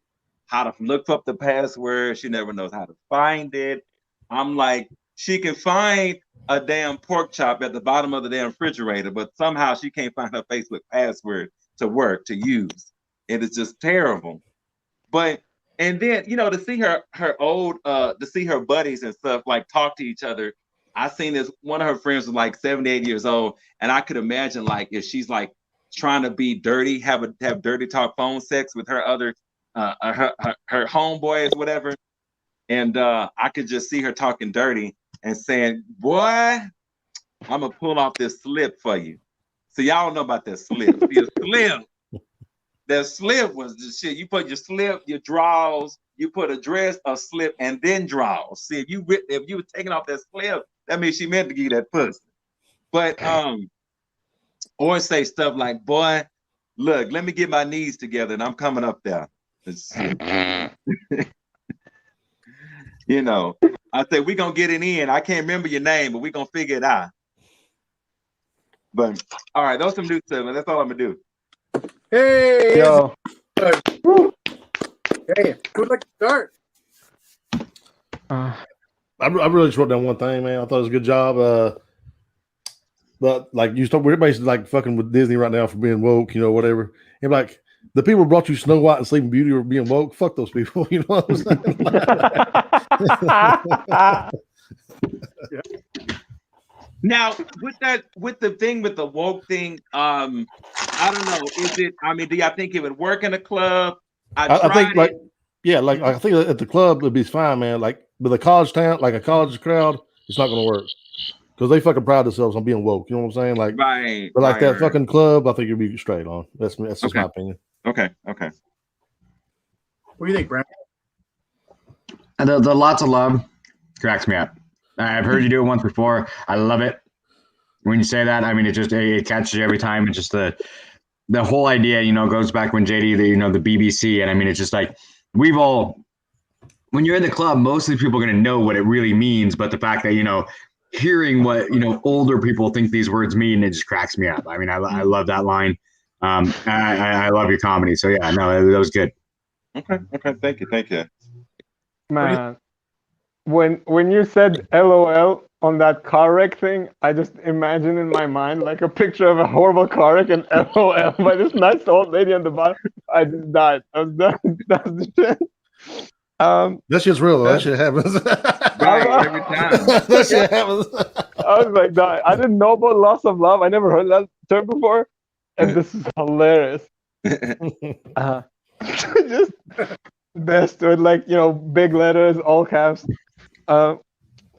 how to look up the password. She never knows how to find it. I'm like, she can find a damn pork chop at the bottom of the damn refrigerator, but somehow she can't find her Facebook password to use. It is just terrible. But and then to see her old to see her buddies and stuff like talk to each other. I seen this, one of her friends was like 78 years old, and I could imagine like if she's like trying to be dirty, have dirty talk phone sex with her other her homeboys, whatever. And I could just see her talking dirty and saying, "Boy, I'm gonna pull off this slip for you." So y'all know about that slip. See, a slip. That slip was the shit. You put your slip, your drawers, you put a dress, a slip, and then drawers. See, if you were taking off that slip, that means she meant to give you that pussy. But or say stuff like, "Boy, look, let me get my knees together and I'm coming up there." I said, "We're gonna get it in. I can't remember your name, but we're gonna figure it out." But all right, those some new stuff, and that's all I'm gonna do. Hey, Yo. Hey, who'd like to start? I really just wrote down one thing, man. I thought it was a good job. But like we're basically like fucking with Disney right now for being woke, whatever. And like the people who brought you Snow White and Sleeping Beauty are being woke. Fuck those people. You know what I'm saying? Yeah. Now, with the woke thing, I don't know. Is it? I mean, do y'all think it would work in a club? I think like, yeah, like I think at the club it'd be fine, man. Like, but the college town, like a college crowd, it's not going to work because they fucking pride themselves on being woke. You know what I'm saying? Like, right. But like right, that right. fucking club, I think it'd be straight on. That's just Okay. my opinion. Okay. What do you think, Brent? The lots of love cracks me up. I've heard you do it once before. I love it. When you say that, I mean, it catches you every time. It's just the whole idea, goes back when JD, the BBC, and I mean, it's just like when you're in the club, most of the people are going to know what it really means, but the fact that hearing what older people think these words mean, it just cracks me up. I mean, I love that line. I love your comedy. So yeah, no, that was good. Okay. Thank you. Man, when you said LOL on that car wreck thing, I just imagine in my mind like a picture of a horrible car wreck and LOL by this nice old lady on the bottom. I just died. I was done. That's the shit. That shit's real though. That shit happens. Right, every time. That shit happens. I was like, nah, I didn't know about loss of love. I never heard that term before, and this is hilarious. Just best with like big letters, all caps.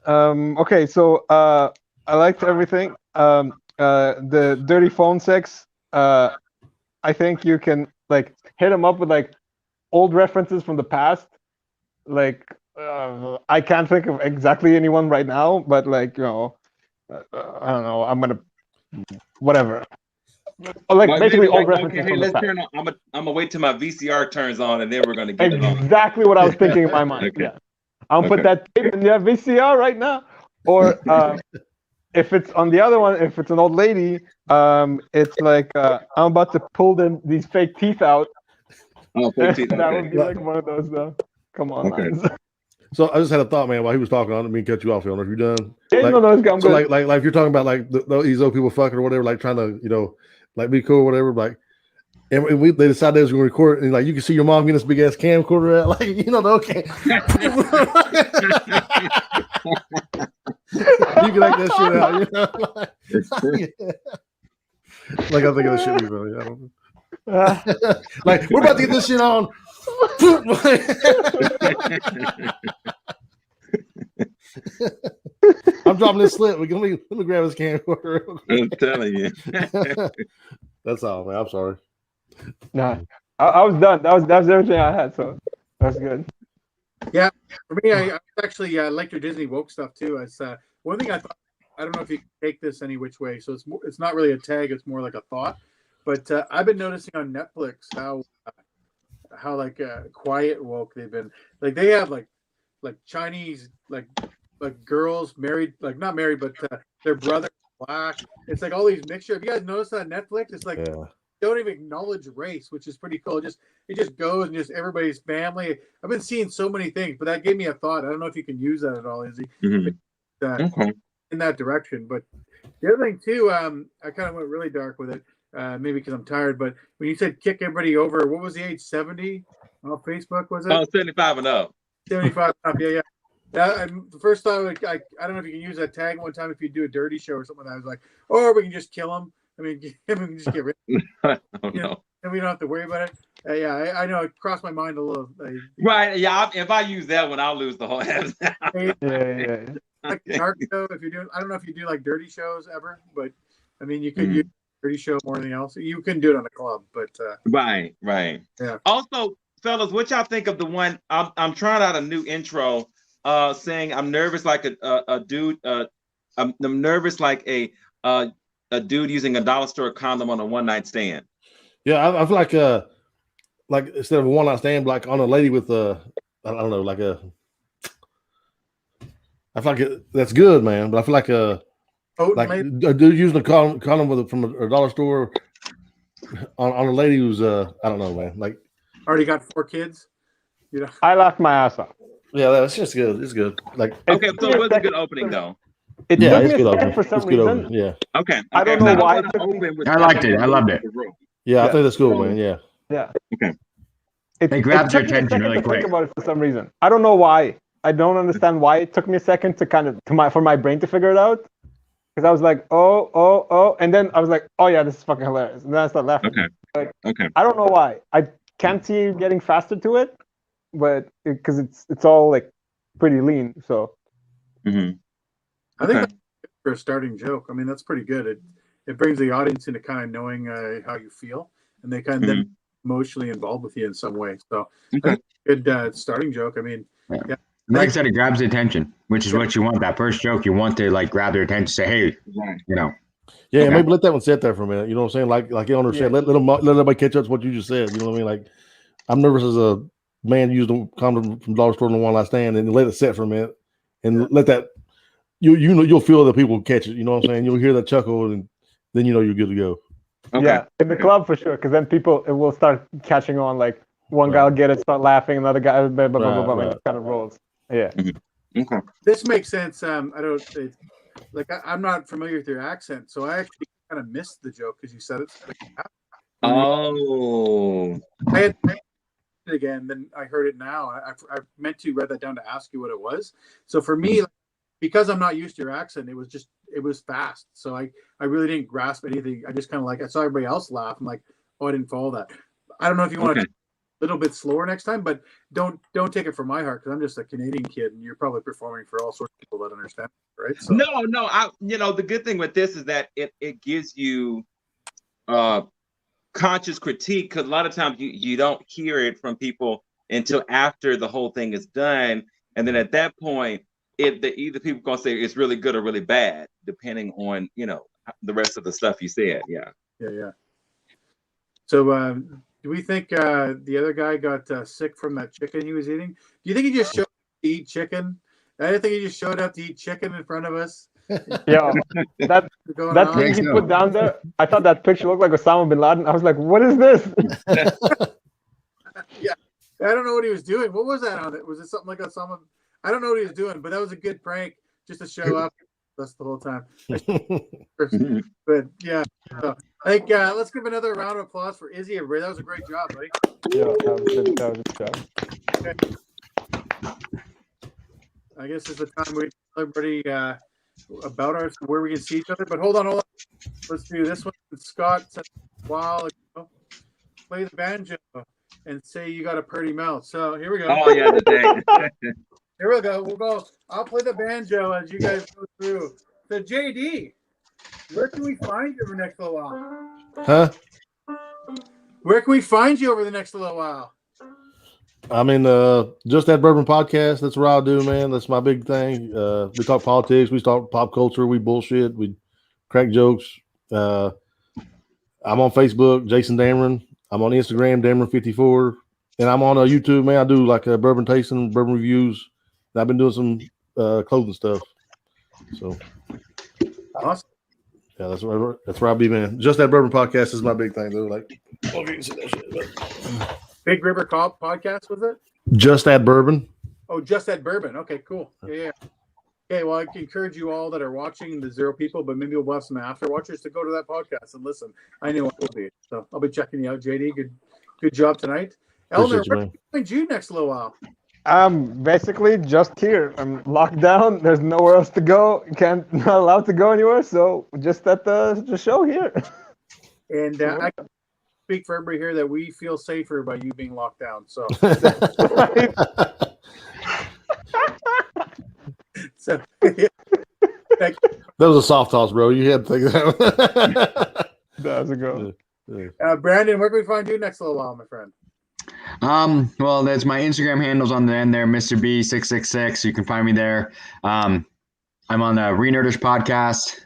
Okay, so I liked everything. The dirty phone sex. I think you can like hit them up with like old references from the past. Like I can't think of exactly anyone right now, but like I don't know. I'm gonna whatever. Like basically old references Okay, from the let's past. turn on. I'm gonna wait till my VCR turns on, and then we're gonna get it on. Exactly what I was thinking in my mind. Okay. Yeah, I'll put that tape in your VCR right now. Or if it's on the other one, if it's an old lady, it's like I'm about to pull these fake teeth out. Oh, fake teeth. That Okay. would be like one of those though. Come on, Okay. lines. So I just had a thought, man, while he was talking. I didn't mean to cut you off. I don't know if you're done. Yeah, no, it's good. So like if you're talking about like these old people fucking or whatever, like trying to like be cool or whatever, like. And they decided they was going to record it, and like you can see your mom getting this big ass camcorder out, like okay. You can act that shit out, Like I think that should be funny. I don't know. Like we're about to get this shit on. I'm dropping this slip. Let me grab this camcorder. I'm telling you. That's all, man. I'm sorry. Nah, I was done. That was everything I had. So that's good. Yeah, for me, I actually like your Disney woke stuff too. It's one thing I thought. I don't know if you can take this any which way. So it's not really a tag. It's more like a thought. But I've been noticing on Netflix how like quiet woke they've been. Like they have like Chinese like girls married, like not married, but their brother black. It's like all these mixture. Have you guys noticed that on Netflix? It's like don't even acknowledge race, which is pretty cool. It just goes and just everybody's family. I've been seeing so many things, but that gave me a thought. I don't know if you can use that at all, Izzy. Mm-hmm. Okay. in that direction. But the other thing too, I kind of went really dark with it, maybe because I'm tired. But when you said kick everybody over, what was the age? 70 on Facebook, was it? Oh, 75 and up. 75 up. Yeah. The first time, I don't know if you can use that tag one time if you do a dirty show or something. I was like, or we can just kill him. I mean, we can just get rid of him. No. And we don't have to worry about it. I know it crossed my mind a little. Right. Yeah. If I use that one, I'll lose the whole head. Yeah. Like dark show, if you're doing, I don't know if you do like dirty shows ever, but I mean, you could use dirty show more than anything else. You can do it on the club, but Right. Yeah. Also, fellas, what y'all think of the one? I'm trying out a new intro, saying I'm nervous like a dude. I'm nervous like a dude using a dollar store condom on a one night stand. Yeah, I feel like instead of a one night stand, like on a lady with I don't know, like I feel like that's good, man. But I feel like like a dude using a condom from a dollar store on a lady who's I don't know, man. Like already got 4 kids. You know, I laughed my ass off. yeah, that's just good. It's good. Like Okay, so it was a good opening though. It yeah, took it's me good a second opening. for some It's good reason. opening. Yeah. Okay. I don't know why it took I liked it. I loved it. Yeah, I think that's cool, man. Yeah. Yeah. Okay. It grabs your took me a attention second really to think quick. about it for some reason. I don't know why. I don't understand why it took me a second to kind of for my brain to figure it out. Because I was like, oh, and then I was like, oh yeah, this is fucking hilarious. And then I started laughing. Okay. Like, Okay. I don't know why. I can't see you getting faster to it, but because it's all like pretty lean. So Mm-hmm. I think that's good for a starting joke. I mean, that's pretty good. It brings the audience into kind of knowing how you feel, and they kind of then emotionally involved with you in some way. So Okay. good starting joke. I mean, Yeah. Like I said, it grabs the attention, which is what you want. That first joke, you want to like grab their attention, say, hey, Right. you know. Yeah, Okay. maybe let that one sit there for a minute. You know what I'm saying? Like Eleanor said, let everybody catch up to what you just said. You know what I mean? Like I'm nervous as a man using a condom from dollar store on one last stand, and let it sit for a minute, and let that you'll feel that people catch it. You know what I'm saying? You'll hear that chuckle, and then you know you're good to go. Okay. yeah, in the club for sure. Because then people it will start catching on. Like one guy will get it, start laughing, another guy, blah, blah, blah, blah, Right. and it kind of rolls. Yeah. Okay. this makes sense. I'm not familiar with your accent, so I actually kind of missed the joke because you said it. Oh. I had it again, then I heard it now. I meant to write that down to ask you what it was. So for me, because I'm not used to your accent, it was fast. So I really didn't grasp anything. I just kind of I saw everybody else laugh. I'm like, oh, I didn't follow that. I don't know if you want to a little bit slower next time, but don't take it from my heart because I'm just a Canadian kid and you're probably performing for all sorts of people that understand, right? So No. The good thing with this is that it gives you conscious critique, because a lot of times you don't hear it from people until after the whole thing is done, and then at that point either people gonna say it's really good or really bad depending on the rest of the stuff you said. Yeah. So do we think the other guy got sick from that chicken he was eating? Do you think he just showed up to eat chicken? I didn't think he just showed up to eat chicken in front of us. Yeah, that thing he put down there, I thought that picture looked like Osama bin Laden. I was like, what is this? Yeah, I don't know what he was doing. What was that on it? Was it something like Osama? I don't know what he was doing, but that was a good prank just to show up. That's the whole time. But yeah, so, I think let's give another round of applause for Izzy. That was a great job, buddy. Yeah, that was a good job. I guess it's the time we tell everybody about where we can see each other. But hold on. Let's do this one. Scott said a while ago, play the banjo and say you got a pretty mouth. So here we go. Oh yeah, the day. Here we go. We'll go. I'll play the banjo as you guys go through. So JD, where can we find you over the next little while? Huh? Where can we find you over the next little while? I'm in Just That Bourbon podcast. That's what I do, man. That's my big thing. We talk politics. We talk pop culture. We bullshit. We crack jokes. I'm on Facebook, Jason Dameron. I'm on Instagram, Dameron54. And I'm on YouTube, man. I do like bourbon tasting, bourbon reviews. And I've been doing some clothing stuff. So Awesome. yeah, that's where I'll be, man. Just That Bourbon podcast is my big thing, though. Like, Big River Cop podcast, was it? Just That Bourbon. Oh, Just That Bourbon. Okay, cool. Yeah. Okay, well, I can encourage you all that are watching, the 0 people, but maybe we'll have some after watchers to go to that podcast and listen. I know I will be. So I'll be checking you out, JD. Good job tonight. Eleanor, Appreciate you, where man. can we find you next little while? I'm basically just here. I'm locked down. There's nowhere else to go. Not allowed to go anywhere. So just at the show here. And I can speak for everybody here that we feel safer by you being locked down. So, so yeah. Thank you. That was a soft toss, bro. You had to think that. Does it go? Brandon, where can we find you next little while, my friend? Well, there's my Instagram handles on the end there, Mr. B666. You can find me there. I'm on the Renerders podcast,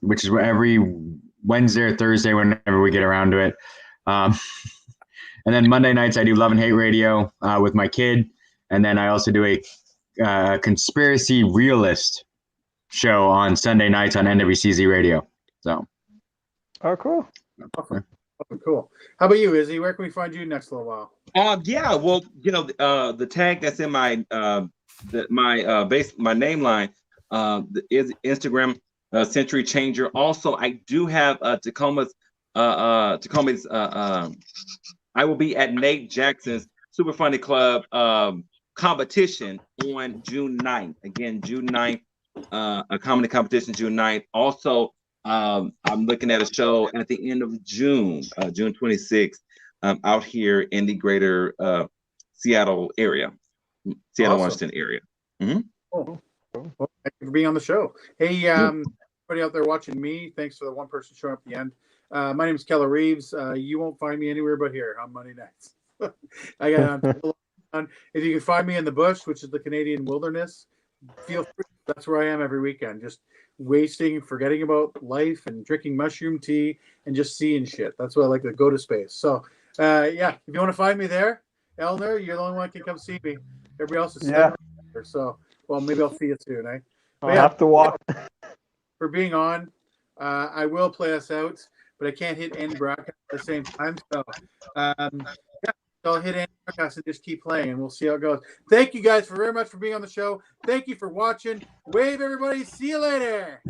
which is every Wednesday or Thursday whenever we get around to it. And then Monday nights I do Love and Hate Radio with my kid, and then I also do a conspiracy realist show on Sunday nights on NWCZ Radio. So, Oh, cool. Awesome. Cool. How about you, Izzy? Where can we find you next little while? Yeah, well, the tag that's in my my name line is Instagram Century Changer. Also, I do have Tacoma's I will be at Nate Jackson's Super Funny Club competition on June 9th. Again, June 9th, a comedy competition June 9th. Also, I'm looking at a show at the end of June, June 26th, out here in the greater Seattle area, Seattle, Washington area. Mm-hmm. Cool. Well, thank you for being on the show. Hey, everybody out there watching me, thanks for the one person showing up at the end. My name is Keller Reeves. You won't find me anywhere but here on Monday nights. I got on. If you can find me in the bush, which is the Canadian wilderness, feel free. That's where I am every weekend. Just forgetting about life and drinking mushroom tea and just seeing shit. That's what I like to go to space. So, if you want to find me there, Eleanor, you're the only one that can come see me. Everybody else is Yeah. So, well, maybe I'll see you soon, eh? I'll have to walk. For being on, I will play us out, but I can't hit end broadcast at the same time. So, I'll hit end broadcast and just keep playing, and we'll see how it goes. Thank you guys very much for being on the show. Thank you for watching. Wave, everybody. See you later.